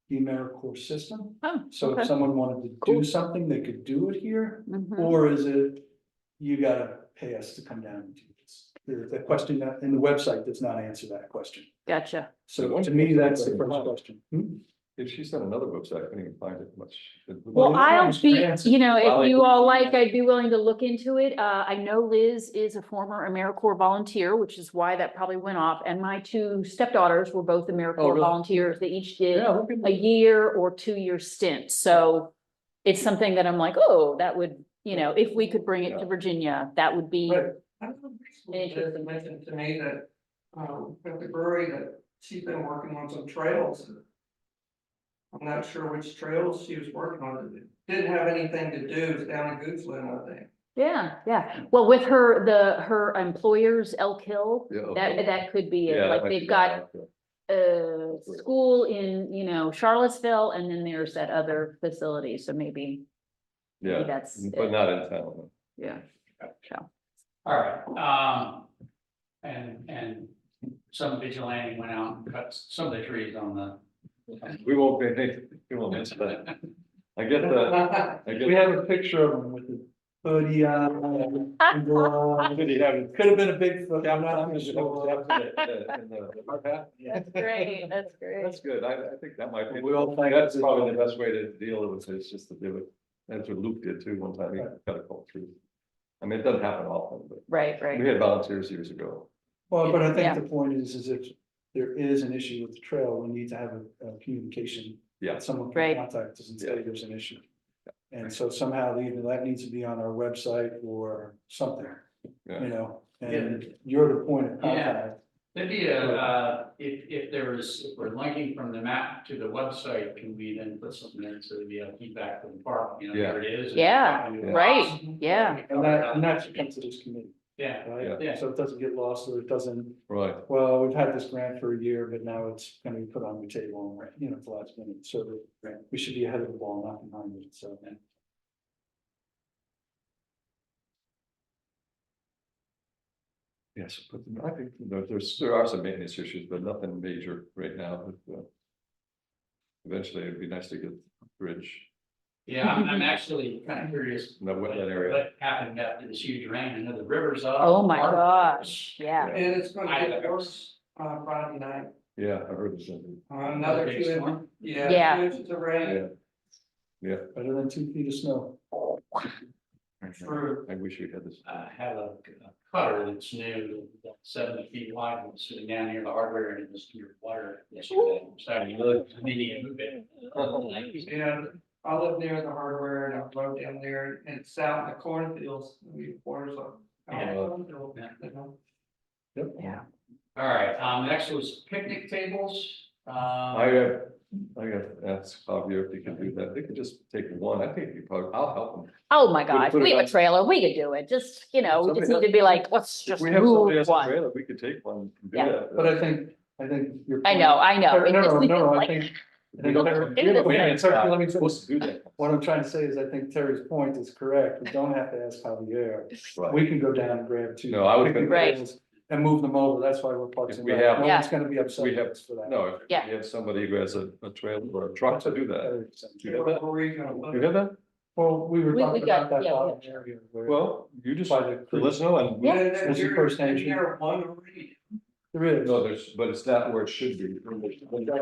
the AmeriCorps system. oh, So okay. if someone wanted to Cool. do something, they could do it here, Mhm. or is it, you gotta pay us to come down and do this? The question that, in the website does not answer that question. Gotcha. So to me, that's the first question. If she sent another website, I couldn't even find it much. Well, the I'll one's be, fancy. you know, Well, if you all like, I'd be willing to look into it. I know Liz is a former AmeriCorps volunteer, which is why that probably went off. And my two stepdaughters were both AmeriCorps really? volunteers. They each did Yeah, look at a that. year or 2 year stint. So it's something that I'm like, oh, that would, you know, if we could bring it to Virginia, that would be, Right. I don't know, Liz mentioned to me that, at the brewery, that she's been working on some trails. I'm not sure which trails she was working on, it didn't have anything to do, it was down in Goochland, I think. yeah, yeah. Well, with her employers, Elk Hill, Yeah, okay. that could be Yeah, it. that Like might they've be got that. school in, you know, Charlottesville, and then there's that other facility, so maybe Yeah, that's but it. not in town. Yeah. So, All right, and some vigilante went out and cut some of the trees on the. We won't be, we won't mention that. I get the, I get. We have a picture of them with the hoodie on. and gloves. Did he have it? Could have been a big foot. I'm not Sometimes you sure. have the hard hat? that's great, that's great. That's good. I think that might be. We all think That's it's- probably the best way to deal with it, is just to do it. That's what Luke did too, one time, he got a call through. I mean, it doesn't happen often, but Right, we right. had volunteers years ago. Well, but I Yeah. think the point is if there is an issue with the trail, we need to have a communication. Yeah. that Someone Right. can contact us and say there's an issue. And so somehow either that needs to be on our website or something, Yeah. you know, and you're the point of Yeah. contact. There'd be if there is, if we're linking from the map to the website, can we then put something in so that we have feedback from the park, you know, Yeah. where it is? and Yeah, talking to right, us. yeah. And that should come to this committee, Yeah, right? Yeah. So it doesn't get lost or it doesn't, Right, well, we've had this grant for a year, but now it's gonna be put on the table, you know, at the last minute. So we should be ahead of the ball, not behind it, so. yes, but I think there are some maintenance issues, but nothing major right now, but. Eventually, it'd be nice to get a bridge yeah, I'm actually kind of curious. in that wetland area. What happened after this huge rain? I know the river's up. Oh, my Our- gosh, yeah. And it's gonna get worse, Friday night, Yeah, I heard this. another Big 2 inches, storm? Yeah. 2 inches of rain. Yeah, Better than 2 feet of snow. True. I wish we had this. I have a cutter that's new, about 70 feet wide, and it's sitting down near the hardware and it was near water yesterday. So I really need to move it. Yeah, I live near the hardware and I drove down there and it's out in the cornfields, we borders on. Yeah. cornfield, Yeah. you know. Yeah. All right, next was picnic tables. I have asked Javier if he could do that. They could just take one. I think he probably, I'll help them. Oh, my gosh, put it we have a on- trailer, we could do it, just, you know, we just Somebody need to be like, let's If just we have somebody move as a one. trailer, we could take one and do Yeah. that. But I think your. I know. No, It just- we no, could, I like- think. We don't have, We have a we plan. Sorry, let me supposed to do that. What I'm trying to say is I think Terry's point is correct. We don't have to ask Javier. Right. We can go down and grab 2. No, I was picnic gonna- Right. tables And move them over. That's why we're parks If and we Rec. have- No Yeah. one's gonna be upset We with have- us for that. No, if Yeah. you have somebody who has a trailer or a truck to do that. Do you have that? Where are you gonna Do put you it? have that? Well, we were We talking got- about that yeah, bottom area where. Well, you just By the creek. let us know and. Yeah. That's your first entry. You're one already. There is. No, but it's not where it should be. There's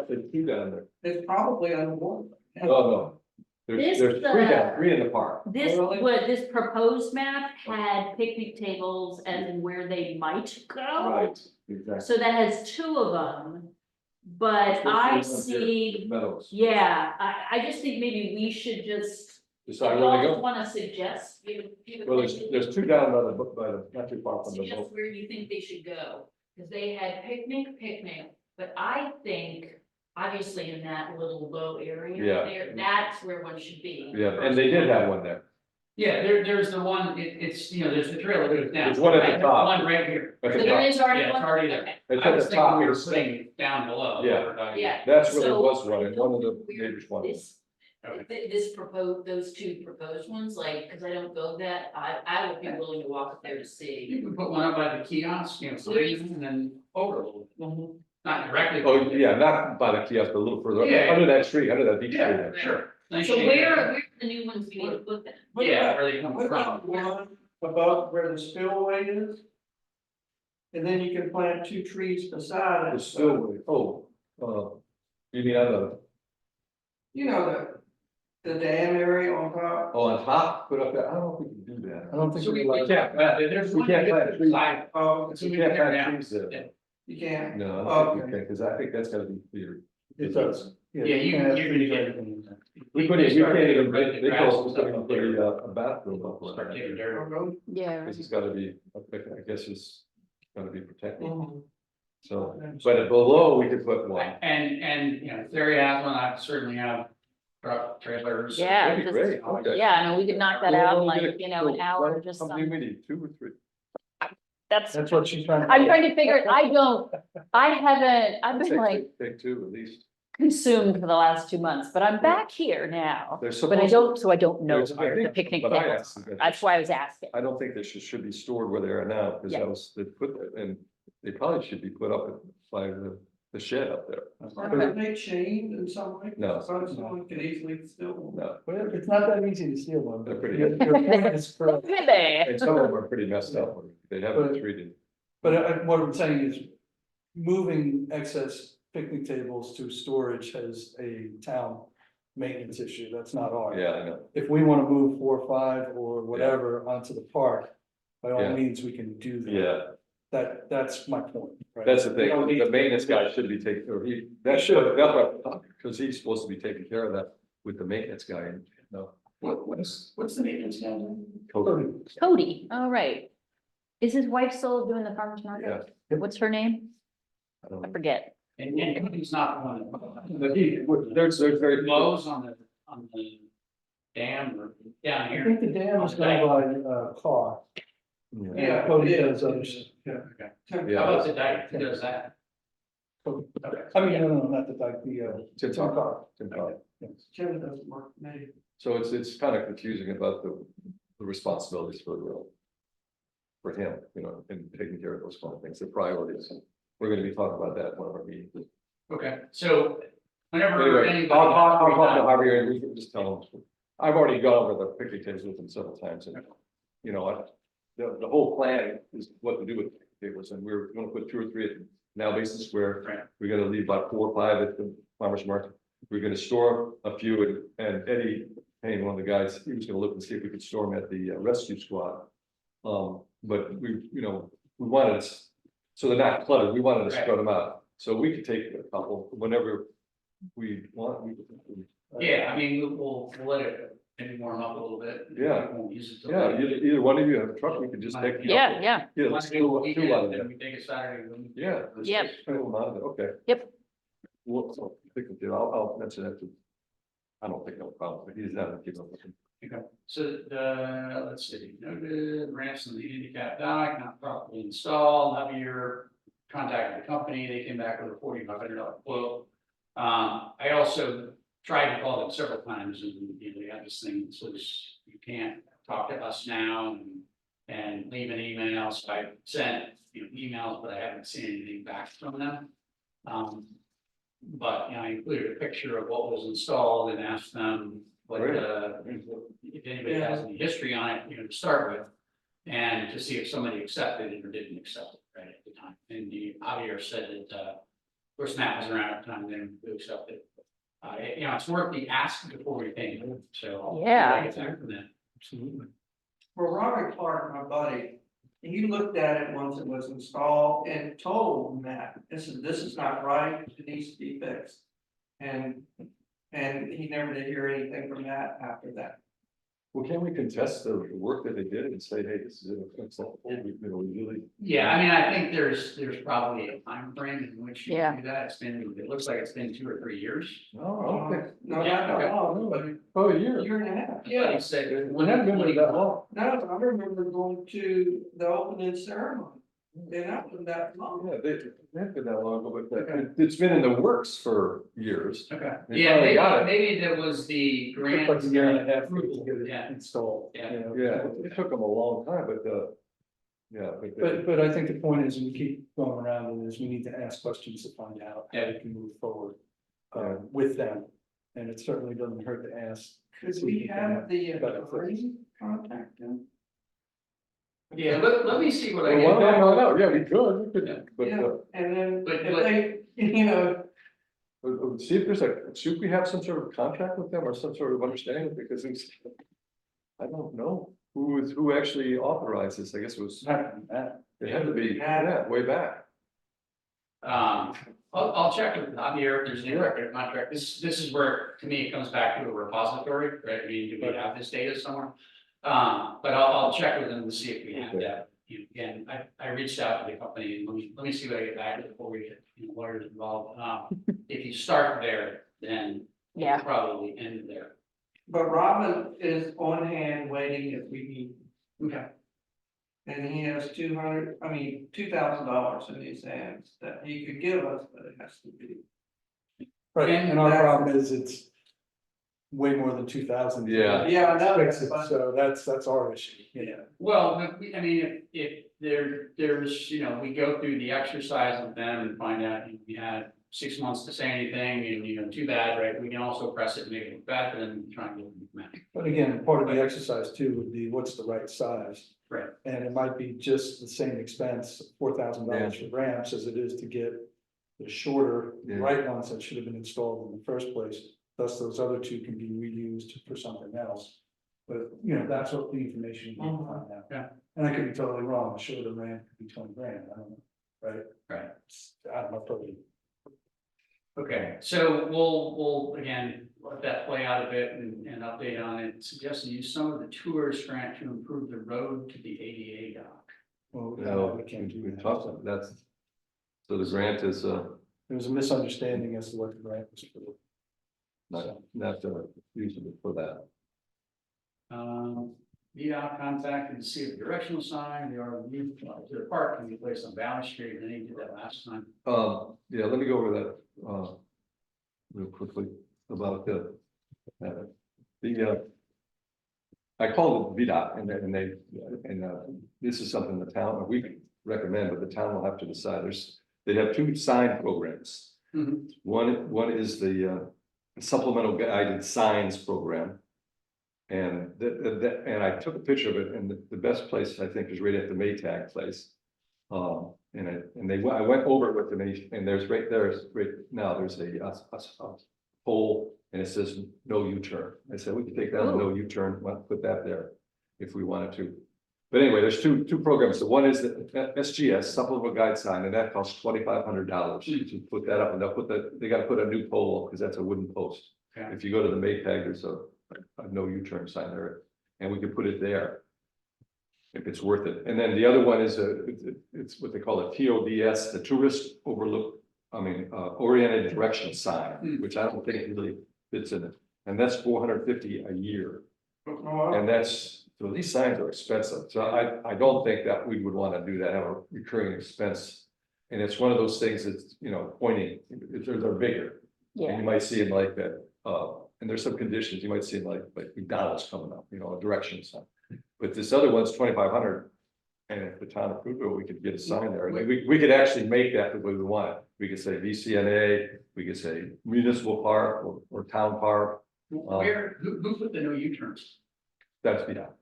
actually 2 down there. It's probably on one. No. This, There's 3 down, uh, 3 in the park. This, Really? what, this proposed map had picnic tables as in where they might go. Right, exactly. So that has 2 of them, but I see, Meadows. yeah, I just think maybe we should just. Decide If where they y'all go. wanna suggest, you Well, there's 2 down by the, not too far from the suggest boat. where you think they should go, cause they had picnic, but I think. Obviously in that little low area Yeah. there, that's where one should be. Yeah, and they did have one there. Yeah, there's the one, it's, you know, there's the trailer that goes down. There's one at the Right, top. One right here. At So the there top. is already Yeah, it's one? already there. Okay. It's I at was the thinking top we of were the putting stick. it down below. Yeah. Yeah. That's where there So was one, I and one of the don't know where neighbors wanted. this- This proposed, those two proposed ones, like, cause I don't go that, I would be willing to walk up there to see. You can put one up by the kiosk, you know, sign and then over a little bit. Not directly. Oh, yeah, not by the kiosk, but a little further, up, Yeah. under that tree, under that beech tree. Yeah, there. sure. Nice So shade. where are the new ones we need to put them? Yeah, where they come What about from. one above where the spillway is? And then you can plant 2 trees beside it. It's still, you mean on the, You know, the dam area on top. oh, on top, put up there, I don't know if we can do that. I don't think. So we allowed- can't, there's We one can't plant good trees. side. Oh, So We we can't can tear plant down. trees there. Yeah. you can't. No, I don't think Okay. we can, because I think that's gotta be cleared. It does. Yeah, you can't have you're trees gonna or get. anything in there. We couldn't even, they told us we couldn't even put a bathroom up Start there. taking dirt. Oh, Yeah. This has gotta be, I guess it's gotta be protected, mhm. so, but below, we could put one. And, you know, if there has one, I certainly have truck trailers. Yeah, That'd be just- great, okay. Yeah, no, we could knock that Well, out in we're like, gonna- you know, an so hour, what- just how some, many we need, 2 or 3? that's, That's what she's trying. I'm trying to figure, I've been like Take 2 at least. consumed for the last 2 months, but I'm back here now. They're But I supposed, don't, so I don't know There's- I where the think- picnic but I tables asked are. that- That's why I was asking. I don't think they should be stored where they are now, because Yeah. that was, they put, and they probably should be put up by the shed up there. Are they chained in some way? No. So someone could easily still. No, Well, it's not that easy to steal one. They're pretty- Your point is correct. Look at that. and some of them are pretty messed up, they haven't But- treated. But what I'm saying is, moving excess picnic tables to storage has a town maintenance issue, that's not ours. Yeah, I know, If we wanna move 4 or 5 or whatever onto the park, by all Yeah. means, we can do that. yeah, That's my point. right? that's the We thing, don't need the to- maintenance guy should be taking, or that should. should, that's what, because he's supposed to be taking care of that with the maintenance guy, and, no. What's the maintenance guy doing? Cody, all right. Is his wife still doing the farmer's market? What's her name? I don't I know. forget. And Cody's not the one that. But there's very. Blows on the dam or down I here. think the dam is done by, car. Yeah. Cody it does is. others. Okay. Yeah. How about the dike? Who does that? Cody. Okay. I mean, no, not the dike, the, Tim Tim Todd. Car. Tim Todd. Tim doesn't work, maybe. So it's kind of confusing about the responsibilities for him, you know, in taking care of those kind of things, the priorities. We're gonna be talking about that in one of our meetings. Okay, so whenever Anyway, anybody. I'll talk to Javier and we can just tell him, I've already gone over the picnic tables with him several times and, you know, the whole plan is what to do with picnic tables and we're gonna put 2 or 3 at now Basin Square. Right. We're gonna leave about 4 or 5 at the farmer's market. We're gonna store a few and Eddie Payne, one of the guys, he was gonna look and see if we could store them at the rescue squad. But we, you know, we wanted, so they're not cluttered, we wanted to spread them out. So we could take a couple whenever we want. Yeah, I mean, we'll let it maybe warm up a little bit. Yeah. We won't use it till Yeah, later. either one of you have a truck, we could just take. a couple. Yeah, yeah. Yeah, Let's let's do a do 2 out weekend, of then that. we take a Saturday. Yeah. let's Yep. just fill them out of it. Okay. Yep. Well, so, I think I'll mention that to. I don't think no problem, but he's not gonna keep up with him. Okay, so, let's see, noted ramps in the handicap dock not properly installed, Javier contacted the company, they came back with a $4,500 quote. I also tried to call them several times and, you know, they had this thing that says, you can't talk to us now and leave an email, so I sent, you know, emails, but I haven't seen anything back from them. But, you know, I included a picture of what was installed and asked them what, if anybody has any history on it, you know, to start with. And to see if somebody accepted it or didn't accept it right at the time. And the Javier said that, of course, Matt was around at the time, then who accepted it. You know, it's worth the ask before we pay, so. Yeah. I'll get back from that. Absolutely. Well, Robert Clark, my buddy, he looked at it once it was installed and told Matt, this is not right, it needs to be fixed. And he never did hear anything from Matt after that. Well, can we contest the work that they did and say, hey, this is acceptable, you know, we really. Yeah, I mean, I think there's probably a time frame in which you Yeah. can do that. It looks like it's been 2 or 3 years. No, I don't think, No, Yeah, not okay. that long, but oh, a year. a year and a half. Yeah. He said. It hasn't been there that long. No, I remember going to the opening ceremony. They're not been that long. Yeah, they haven't been that long ago, but it's been in the works for years. Okay. They Yeah, finally got it. maybe that was the Took grant. like a year and a half to approval, get it yeah. installed. Yeah. you know. Yeah, it took them a long time, but, yeah, But I think the point is, and we keep going around it, is we need to ask questions to find out how we can move forward Yeah. with them. And it certainly doesn't hurt to ask. Could we have the attorney contact them? Yeah, let me see what I Well, can. no, yeah, we could, Yeah. but, Yeah, and then But- if they, you know, see if there's should we have some sort of contract with them or some sort of understanding, because it's. I don't know who actually authorized this, I guess it was, it had to be, yeah, way back. I'll check with Javier if there's any record of contract. This is where, to me, it comes back to a repository, right? I mean, do we have this data somewhere? But I'll check with them to see if we have that. Again, I reached out to the company and let me see what I get back before we get lawyers involved. If you start there, then Yeah. you'll probably end there. but Robin is on hand waiting if we need. Okay. And he has $2,000 in his hands that he could give us, but it has to be. Right, And and our that- problem is it's way more than 2,000. Yeah. Yeah, I know, Fix it, but- so that's our issue, you know. Well, but I mean, if there's, we go through the exercise with them and find out we had 6 months to say anything and, too bad, right? We can also press it and make it look bad for them and try and get them back. But again, part of the exercise too would be what's the right size? Right. And it might be just the same expense, $4,000 for ramps as it is to get the shorter, Yeah. right ones that should have been installed in the first place. Thus, those other two can be reused for something else. But, that's what the information we need to find out. Yeah. And I could be totally wrong, a shorter ramp could be 20 grand, I don't know, right? Right. I don't know, totally. Okay, so we'll again, let that play out a bit and update on it. Suggest use some of the tourist grant to improve the road to the ADA dock. Well, No, we can't do we that. talked about that's. So the grant is, There was a misunderstanding as to what the grant was for. not usable for that. VDOT contacted to see if the directional sign, they are moved to the park can be placed on Valley Street, and they did that last time. Yeah, let me go over that, real quickly about I called it VDOT and this is something the town, we recommend, but the town will have to decide. They have two sign programs. Mhm. One is the supplemental guided signs program. And and I took a picture of it, and the best place I think is right at the Maytag place. I went over it with them, and there's right now, there's a pole, and it says no U-turn. I said, we could take down the no U-turn, put that there if we wanted to. But anyway, there's two programs. The one is the SGS supplemental guide sign, and that costs $2,500 to put that up, and they got to put a new pole because that's a wooden post. Okay. If you go to the Maytag, there's a no U-turn sign there, and we could put it there. If it's worth it. And then the other one is it's what they call a TODS, the tourist oriented direction sign, which I don't think really fits in it. And that's $450 a year. And so these signs are expensive. So I don't think that we would want to do that, have a recurring expense. And it's one of those things that's, pointing, they're bigger. And you might see them like that. And there's some conditions, you might see like McDonald's coming up, a direction sign. But this other one's 2,500. And if the town approved it, we could get a sign there. And we could actually make that the way we want it. We could say VCNA, we could say municipal park or town park. Who put the no U-turns? That's been done.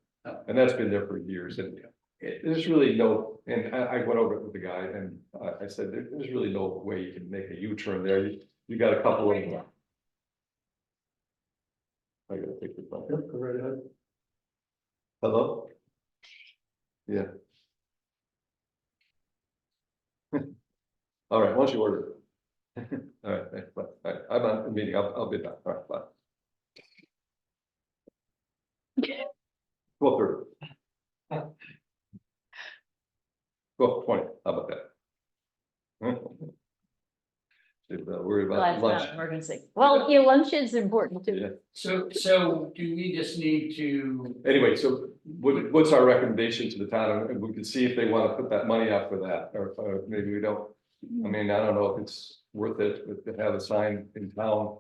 And that's been there for years. And there's really no, and I went over it with the guy and I said, there's really no way you can make a U-turn there. You got a couple of them. I gotta take the phone. Yep, go right ahead. Hello? Yeah. All right, once you order it. All right, thanks, bye. All right, I'm on the meeting, I'll be back, all right, bye. 12:30. 12:20, how about that? Worry Well, about it's lunch. not an emergency. Well, your lunch is important Yeah. too. So do we just need to, Anyway, so what's our recommendation to the town, and we can see if they wanna put that money out for that, or maybe we don't. I mean, I don't know if it's worth it to have a sign in town.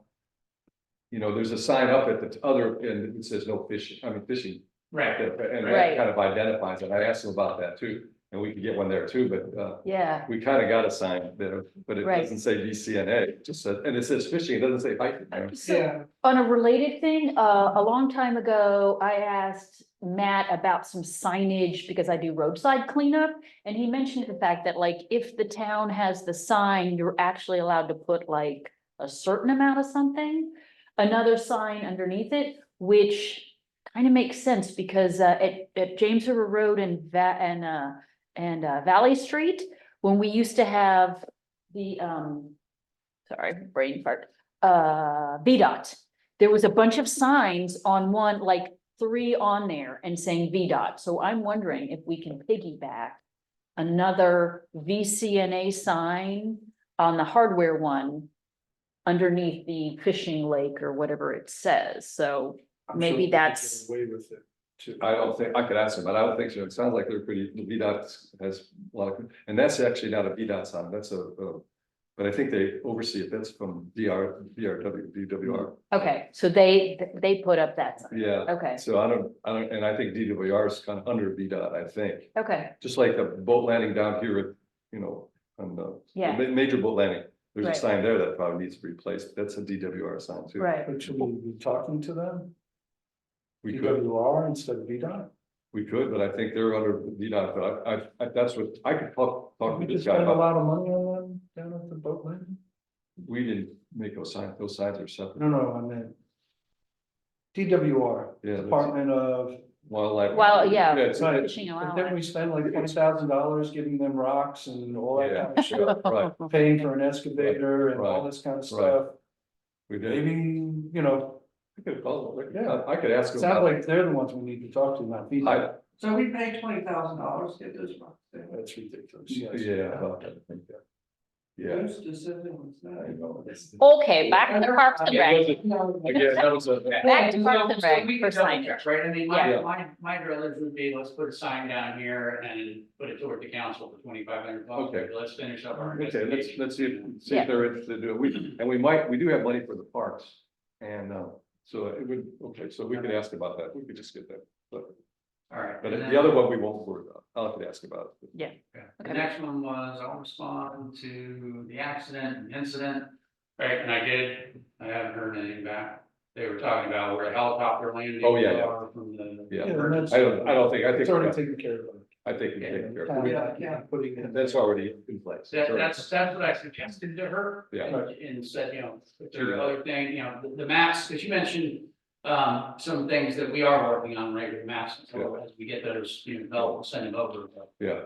You know, there's a sign up at the other end that says no fishing, I mean, fishing. Right. And Right. that kind of identifies it. I asked them about that too, and we could get one there too, but Yeah, we kind of got a sign there, but it Right. doesn't say VCNA, it just says, and it says fishing, it doesn't say hiking. You know? so Yeah, on a related thing, a long time ago, I asked Matt about some signage because I do roadside cleanup. And he mentioned the fact that like, if the town has the sign, you're actually allowed to put like a certain amount of something. Another sign underneath it, which kind of makes sense because at James River Road and Valley Street, when we used to have the sorry, brain fart, VDOT. There was a bunch of signs on one, like 3 on there and saying VDOT. So I'm wondering if we can piggyback another VCNA sign on the hardware one underneath the fishing lake or whatever it says. So I'm maybe sure they could that's- get away with it too. I don't think, I could ask them, but I don't think so. It sounds like they're pretty, the VDOT has a lot of, and that's actually not a VDOT sign, that's but I think they oversee it, that's from DWR. okay, so they put up that sign. Yeah, Okay, so I don't, and I think DWR is kind of under VDOT, I think. okay, Just like the boat landing down here at, you know, on the Yeah. major boat landing, there's a Right. sign there that probably needs to be replaced. That's a DWR sign too. right. But should we be talking to them, We could, DWR instead of VDOT? we could, but I think they're under VDOT, but that's what, I could talk We to could this guy spend a about. lot of money on them down at the boat landing? We didn't make those signs are separate. No, I meant DWR, Yeah, that's- Department of, Wildlife. Well, yeah, it's- Right. fishing and but then we wildlife. spend like $20,000 giving them rocks and all that Yeah, kind of stuff. right, Paying for an excavator and all Right. this kind of Right. stuff. we did. Maybe, you know, I could call them. Yeah. I could ask it them. sounds about- like they're the ones we need to talk to, not VDOT. so we paid $20,000 to get this one. That's ridiculous, yes. Yeah, about that, I think that. Yeah. Whose decision was I that? know, it's- Okay, back to the Parks and Rec. Again, that was a. Back to Parks and Rec we for can double signage. check, right? I mean, Yeah. my drillers would be, let's put a sign down here and put it toward the council for $2,500. Okay. Let's finish up our Okay, investigation. let's see Yeah. if they're interested to do it. We do have money for the parks. And, so it would, okay, so we could ask about that. We could just get that. But All right. but and the then- other one we won't worry about. I'll have to ask about it. Okay. The Okay. next one was, I'll respond to the accident, the incident, right, and I haven't heard anything back. They were talking about where a helicopter landed. Oh, yeah, yeah. From the. Yeah. Yeah, and that's- I don't think, It's already taken care of. I think we Yeah. take care of Town, it. Yeah. Putting it. That's already in place. That's what I suggested to her. Yeah. And said, you know, if there are other things, you know, the maps, because you mentioned. Some things that we are working on, right, with maps, so as we get those, you know, we'll send them over. Yeah,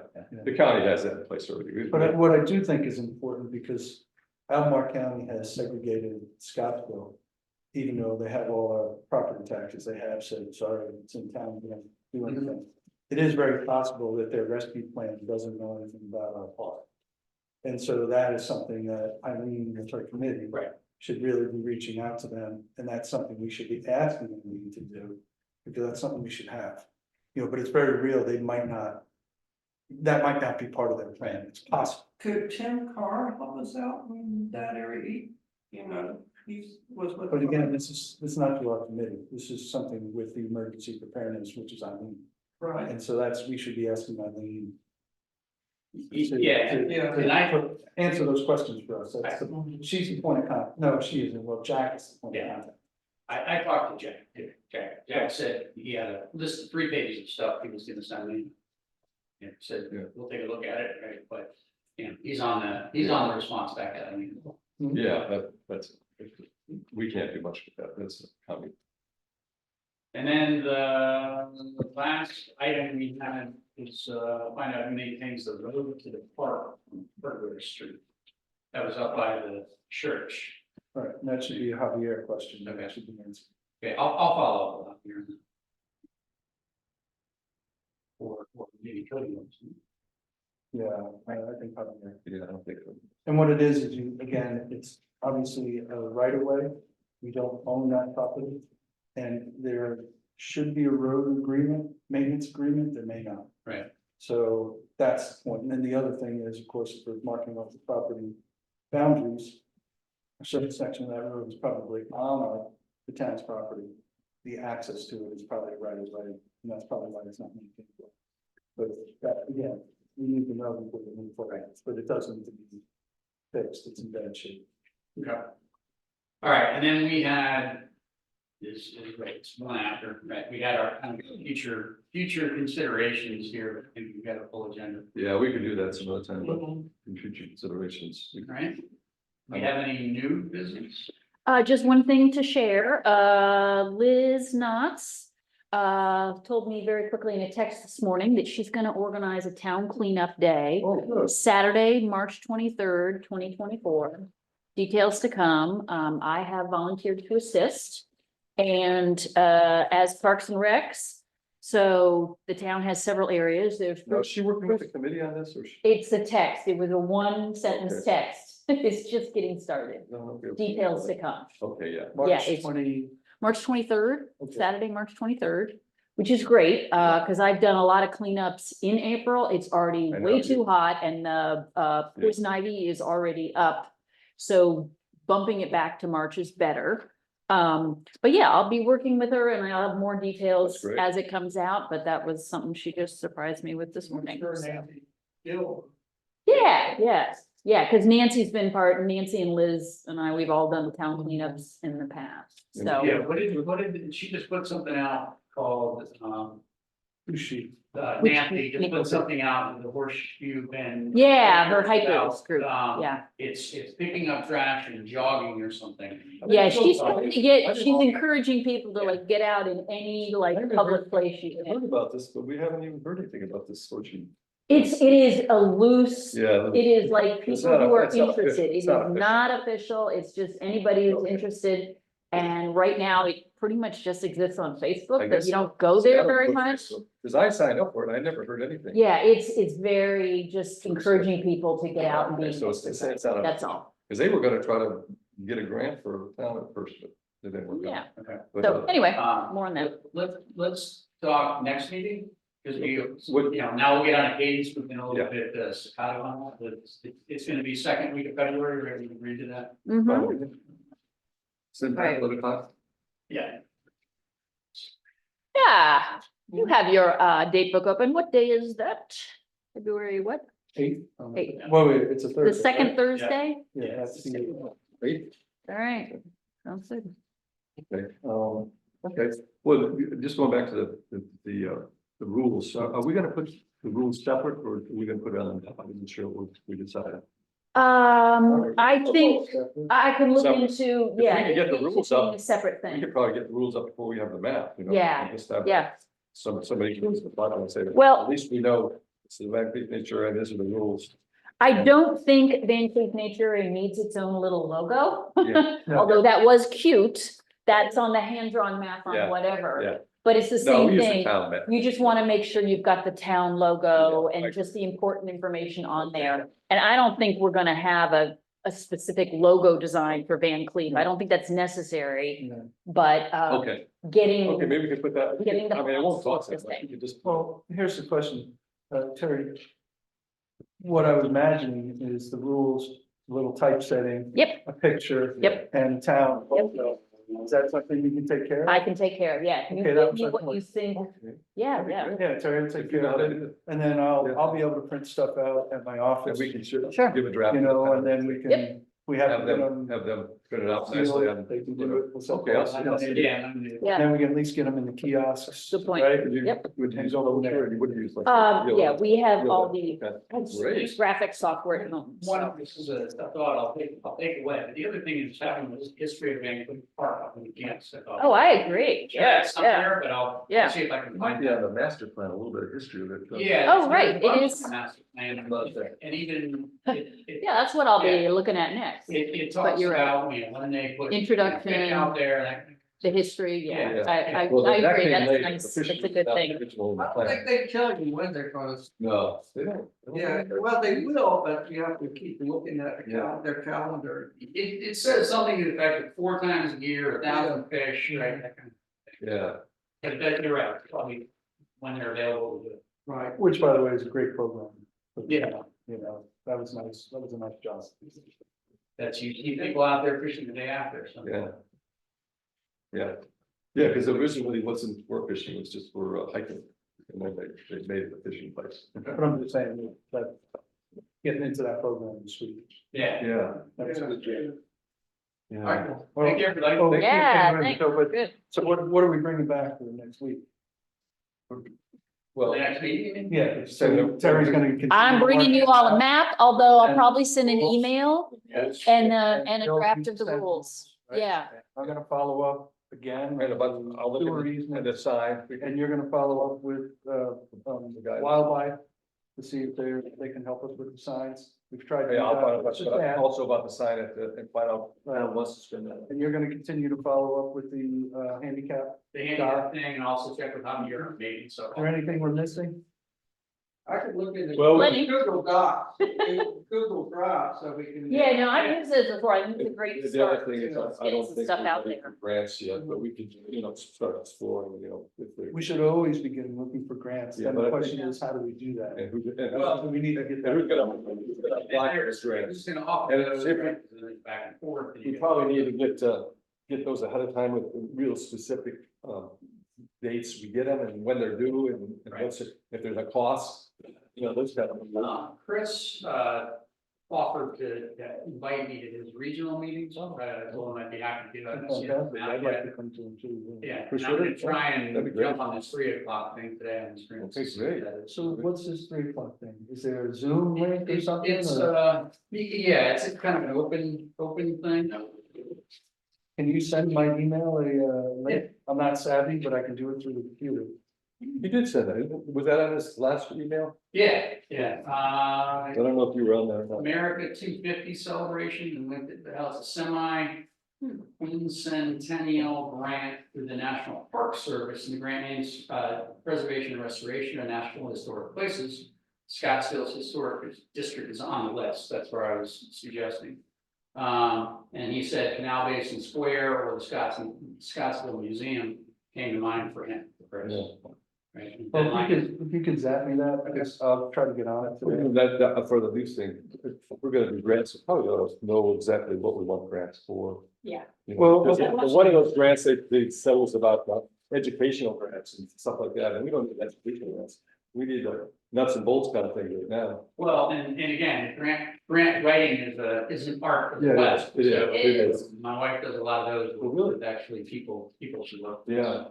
the county has that in place already. But what I do think is important, because Albemarle County has segregated Scottsville. Even though they have all our property taxes, they have said, sorry, it's in town, we don't do anything. It is very possible that their rescue plan doesn't know anything about our park. And so that is something that Eileen and her committee. Right. Should really be reaching out to them, and that's something we should be asking them to do, because that's something we should have. You know, but it's very real, they might not. That might not be part of their plan, it's possible. Could Tim Carr help us out in that area? You know, he was with. But again, this is not to our committee, this is something with the emergency preparedness, which is Eileen. Right, And so we should be asking Eileen. Yeah, and I- Answer those questions for us, she's the point of contact, no, she isn't, well, Jack is the point of Yeah. contact. I talked to Jack, too. Jack said he had a list of 3 pages of stuff he was gonna send me. And said, Yeah. we'll take a look at it, right, but, you know, he's on the response back at me. Yeah, that's, we can't do much with that. That's county. And then the last item we had is find out who maintains the road to the park on Burger Street. That was up by the church. Right, and that should be a Javier question, that Okay. should be answered. Okay, I'll follow up on here. Or maybe Cody wants to. Yeah, I think Javier. Yeah, I don't think. So. And what it is you, again, it's obviously a right of way, we don't own that property. And there should be a road agreement, maintenance agreement, there may not. Right. So that's the point. And then the other thing is, of course, if we're marking off the property boundaries. A certain section of that road is probably on the town's property. The access to it is probably right away, and that's probably why it's not maintained. But that, again, we need to know before we move forward, but it doesn't need to be fixed, it's in bad shape. Okay. All right, and then we had. This is right, it's one after, right, we had our kind of future considerations here, I think we've got a full agenda, Yeah, we could do that some other time, but Mhm. in future considerations. all right? We have any new business? Just one thing to share, Liz Knotts, told me very quickly in a text this morning that she's gonna organize a town cleanup day. Oh, good. Saturday, March 23rd, 2024. Details to come. I have volunteered to assist. And as Parks and Recs, so the town has several areas. There's, Now, is she working with the committee on this or? it's a text. It was a one sentence Okay. text. It's just getting started. No, okay. Details to come. Okay, yeah. March it's- 20, March 23rd, Okay. Saturday, March 23rd, which is great, because I've done a lot of cleanups in April. It's already I know, way yeah. too hot and the poison ivy is already up. So bumping it back to March is better. But yeah, I'll be working with her and I'll have more details That's great. as it comes out, but that was something she just surprised me with this morning. Sure, so. Nancy Gill. Yeah, yes, yeah, because Nancy and Liz and I, we've all done the town cleanups in the past, so. Yeah, what did, she just put something out called, who's she? Nancy just put something out in the horseshoe bend. Yeah, her hikers About, group, um, yeah. It's picking up trash and jogging or something. Yeah, she's trying to get, she's encouraging people to like get out in any like public place you I can. heard about this, but we haven't even heard anything about this fortune. It is a loose, Yeah. it is like It's people not who are it's not official. interested. It It's is not official. not official. It's just anybody who's Okay. interested. And right now, it pretty much just exists on I Facebook, but guess you don't go there very much. Cause I signed up for it, I never heard anything. Yeah, it's very just encouraging people to get out and be. Okay, so it's not. That's all. Cause they were gonna try to get a grant for a town at first, but it didn't work out. Yeah, Okay. But, so anyway, Um, more on that. Let's talk next meeting, because What- you know, now we'll get on a cadence, we've been a little Yeah. bit staccato on that, but it's gonna be second week of February, ready to agree to that? Mhm. Send back, let it pass. Yeah. Yeah, you have your date book open. What day is that? February what? 8th? Eighth. Wait, it's a The Thursday. second right? Thursday? Yeah, that's the, Wait, All right, sounds good. okay, okay, well, just going back to the rules, are we gonna put the rules separate, or are we gonna put it on, I wasn't sure what we decided. I think I can look Separate. into, we yeah. can get the it rules should be up, a separate We thing. could probably get the rules up before we have the map, you know? Yeah, and just have Yeah, somebody can use the button and say, Well- at least we know it's the Van Cleef nature and these are the rules. I don't think Van Cleef Nature needs its own little logo. Yeah. No. Although that was cute, that's on the hand-drawn map Yeah, on whatever. yeah. But it's the No, same we use the thing. town map. You just want to make sure you've got the town logo Yeah, and like- just the important information on there. And I don't think we're gonna have a specific logo design for Van Cleef. I don't think that's necessary, yeah. but Okay, getting. okay, maybe we could put that, Getting the I mean, it won't font cost us, specific. we could just. Well, here's the question, Terry. What I was imagining is the rules, little typesetting. Yep. A picture. Yep. And town. Yep. logo. Is that something you can take care of? I can take care of, yeah. Can you Okay, that give was me my what you point. think? Okay. Yeah, That'd be yeah. great. Yeah, Terry will take If you care know of how it, to do it. and then Yeah. I'll be able to print stuff out at my And office, we can sure. Sure. Give a draft. you to the know, town. and then we Yep. can, we have Have to get them, them. have them print it out seal nicely. it, They can do it. with some- Okay, I'll see. Yeah. Yeah. Then we can at least get them in the kiosks. Good point. Right? Yep. Would you use all the, you wouldn't use like. Yeah, we have all the Okay, great. graphic software at home. so. One, this is a thought I'll take away, but the other thing is having this history of Van Cleef Park up in the camps. Oh, I agree. Yeah, Yes, it's up yeah. there, but I'll Yeah. see if I can Might find be it. on the master plan, a little bit of history of it. Yeah. Oh, it's- right, there's a bunch it of is. master plan, and even Yeah, that's what I'll be looking at next. it talks you're right. about, you know, when they put. Introduction. fish out there, that. The history, yeah, Yeah. I Well, that agree, came that's later, nice, it's officially, a good not thing. original in the I don't plan. think they tell you when they're gonna, No, they don't. yeah, well, they will, but you have to keep looking at Yeah. their calendar. It says something to the effect of 4 times a year, 1,000 fish, right? That kind of- Yeah, But you're right, probably when they're available to do it. Right, which by the way is a great program. for the Yeah. town, You know, that was nice, that was a nice job. That's you keep people out there fishing the day after, so. Yeah. Yeah, yeah, because originally it wasn't for fishing, it was just for hiking. And then they made it a fishing place. But I'm just saying that getting into that program this week. Yeah. Yeah, That's a good job. yeah. All right, well, take care, everybody. Oh, thank you, Yeah, thank you. thank- So, good. so what are we bringing back for the next week? Well, the next meeting. Yeah, so Terry's gonna. continue I'm bringing you all a map, although I'll probably send an email Yes. and a Bill, draft you of the send rules. right? Yeah. I'm gonna follow up again. And about, I'll look Sewer at easement, the sign. and you're gonna follow up with, The guy. wildlife to see if they can help us with the signs. We've tried. to Yeah, do I'll that, find but out, it's just but bad. also about the sign and find out. Once it's been. And you're gonna continue to follow up with the, handicap. The handicap thing and also check with Javier meeting, so. Is there anything we're missing? I could look in the Well, Lenny? Google Docs, Google Drive, so we can. Yeah, no, I've used this before. I think it's a great The start. other thing is, I Getting don't some think stuff we're out ready there. for grants yet, but we could, start exploring, if they. We should always begin looking for grants. Yeah, Then but the I question is, how do we do that? And who, Well, So we need to get and that. who's gonna apply for this grant? Who's gonna offer And it's those different. grants, and then back and forth. and We you- probably need to get those ahead of time with real specific, dates we get them and when they're due and what's it, if there's a cost, those kind of. Chris, offered to invite me to his regional meetings, I told him I'd be happy to do that. Fantastic. I'd like to come to them too. Yeah, and Chris I'm gonna Ritter? try That'd be and great. jump on this 3 o'clock thing today on the screen. Okay, great. So what's this 3 o'clock thing? Is there a Zoom link or something? It's, or- yeah, it's a kind of an open thing. Can you send my email a link? I'm not savvy, but I can do it through the computer. You did say that, was that on this last email? Yeah, I don't know if you were on there or not. America 250 celebration, and with it, it's a quincentennial grant through the National Park Service, and the grant aims, preservation and restoration of national historic places. Scottsville's historic district is on the list, that's where I was suggesting. And he said Canal Basin Square or the Scottsville Museum came to mind for him. Chris. Yeah. Right. Well, if you could zap me that, I'll try to get on it today. That for the least thing, if we're gonna do grants, probably ought to know exactly what we want grants for. Yeah. Well, Because one of those grants, they tell us about educational grants and stuff like that, and we don't need educational grants. We need the nuts and bolts kind of thing right now. Well, and again, grant writing is an art of the Yeah, West. it is, So it is. My wife does a lot of those, Oh, really? with actually people should look. Yeah.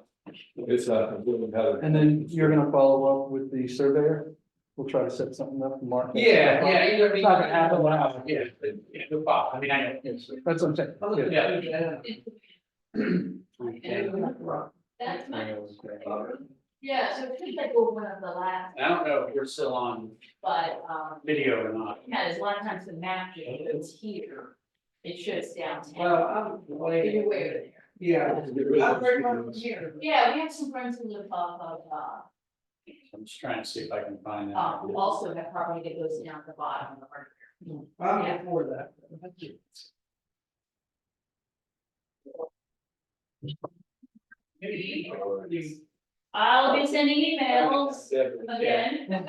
It's And then you're gonna follow up with the surveyor? We'll try to set something up and mark. that Yeah, stuff up. yeah, either. It's not gonna happen now. Yeah, no problem. I mean, I know. it's- That's what I'm saying. Yeah. That's my, yeah, so it seems like we're one of the last, I don't know if we're still on but, video or not. yeah, there's a lot of times the map just shows here. It shows downtown. Well, I'm like, You're aware there. yeah, I'm right from here. Yeah, we have some friends who live off of, I'm just trying to see if I can find that. also have property that goes down the bottom of the harbor. I'm before that. I'll be sending emails again.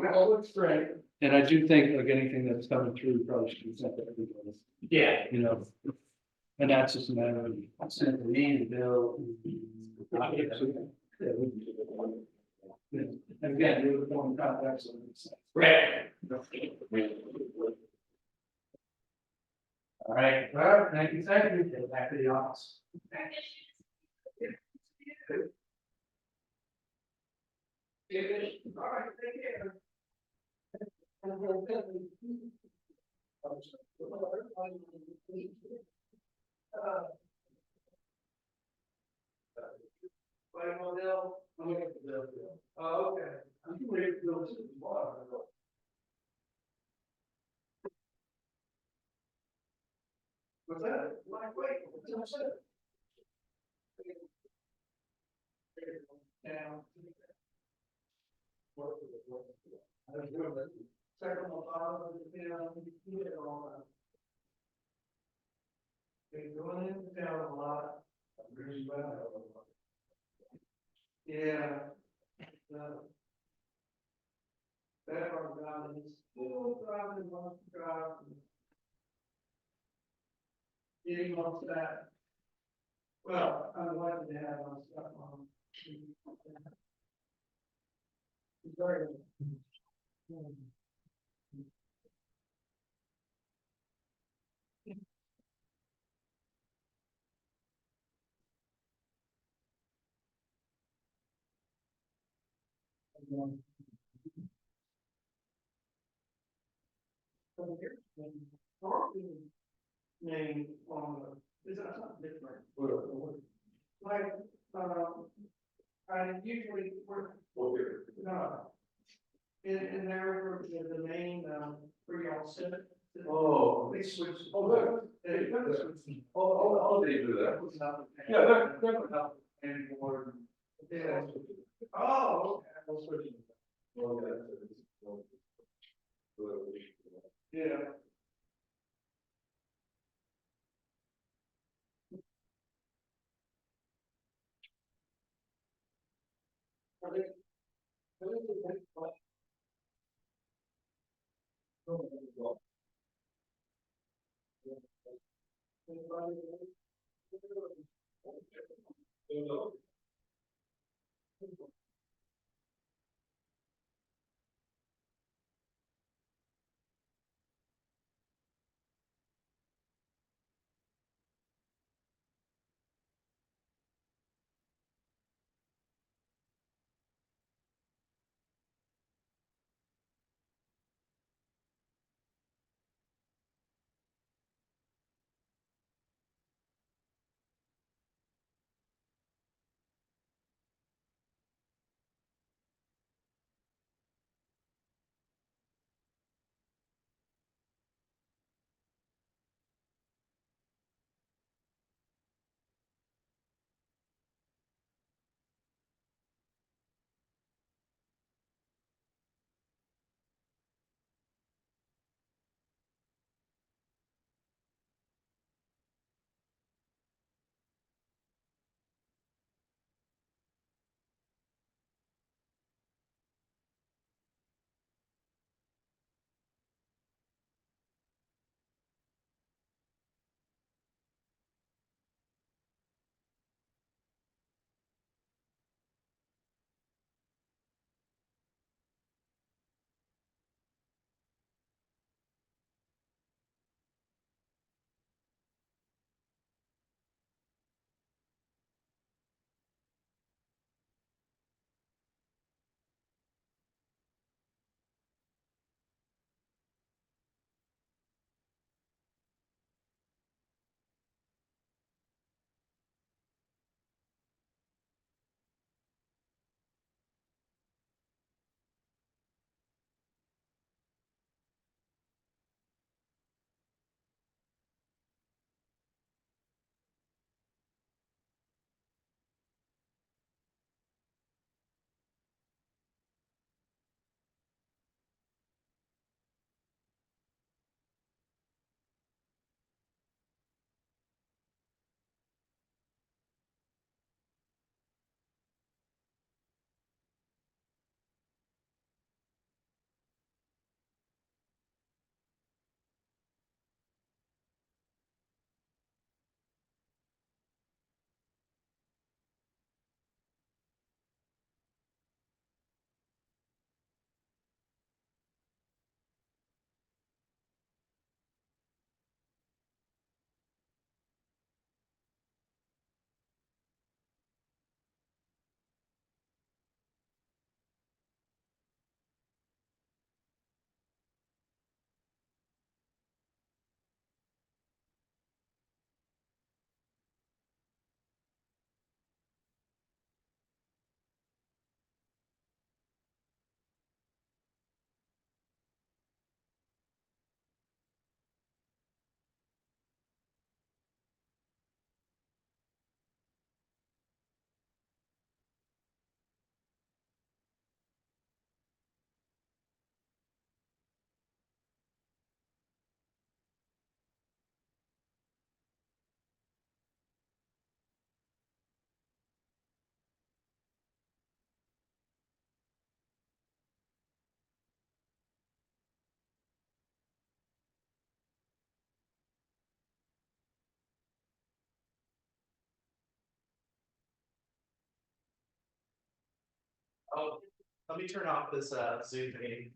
Well, looks great. And I do think like anything that's coming through probably should be sent to everybody, Yeah. And that's just a matter of. Send it to me and Bill. Yeah. And again, you're the one contacts. Right. All right, well, thank you, get back to the office. All right, take care. Find one now, I'm looking for the bill. Oh, okay. I'm waiting for those tomorrow. What's that? Like, wait, what's that? Down. Second one, bottom of the town, you know, been going in town a lot, Yeah. That part about it is still driving, wants to drive. Getting off that. Well, I'm lucky to have my stuff on. Very. Name on the, is that something different? Like, I usually work. No. In there, the main, where y'all sit. Oh. They switch. Oh, good. They switch. Oh, they do that. Yeah, they're. Anymore. Yeah. Oh, okay. Yeah. Are they- Let me turn off this Zoom meeting.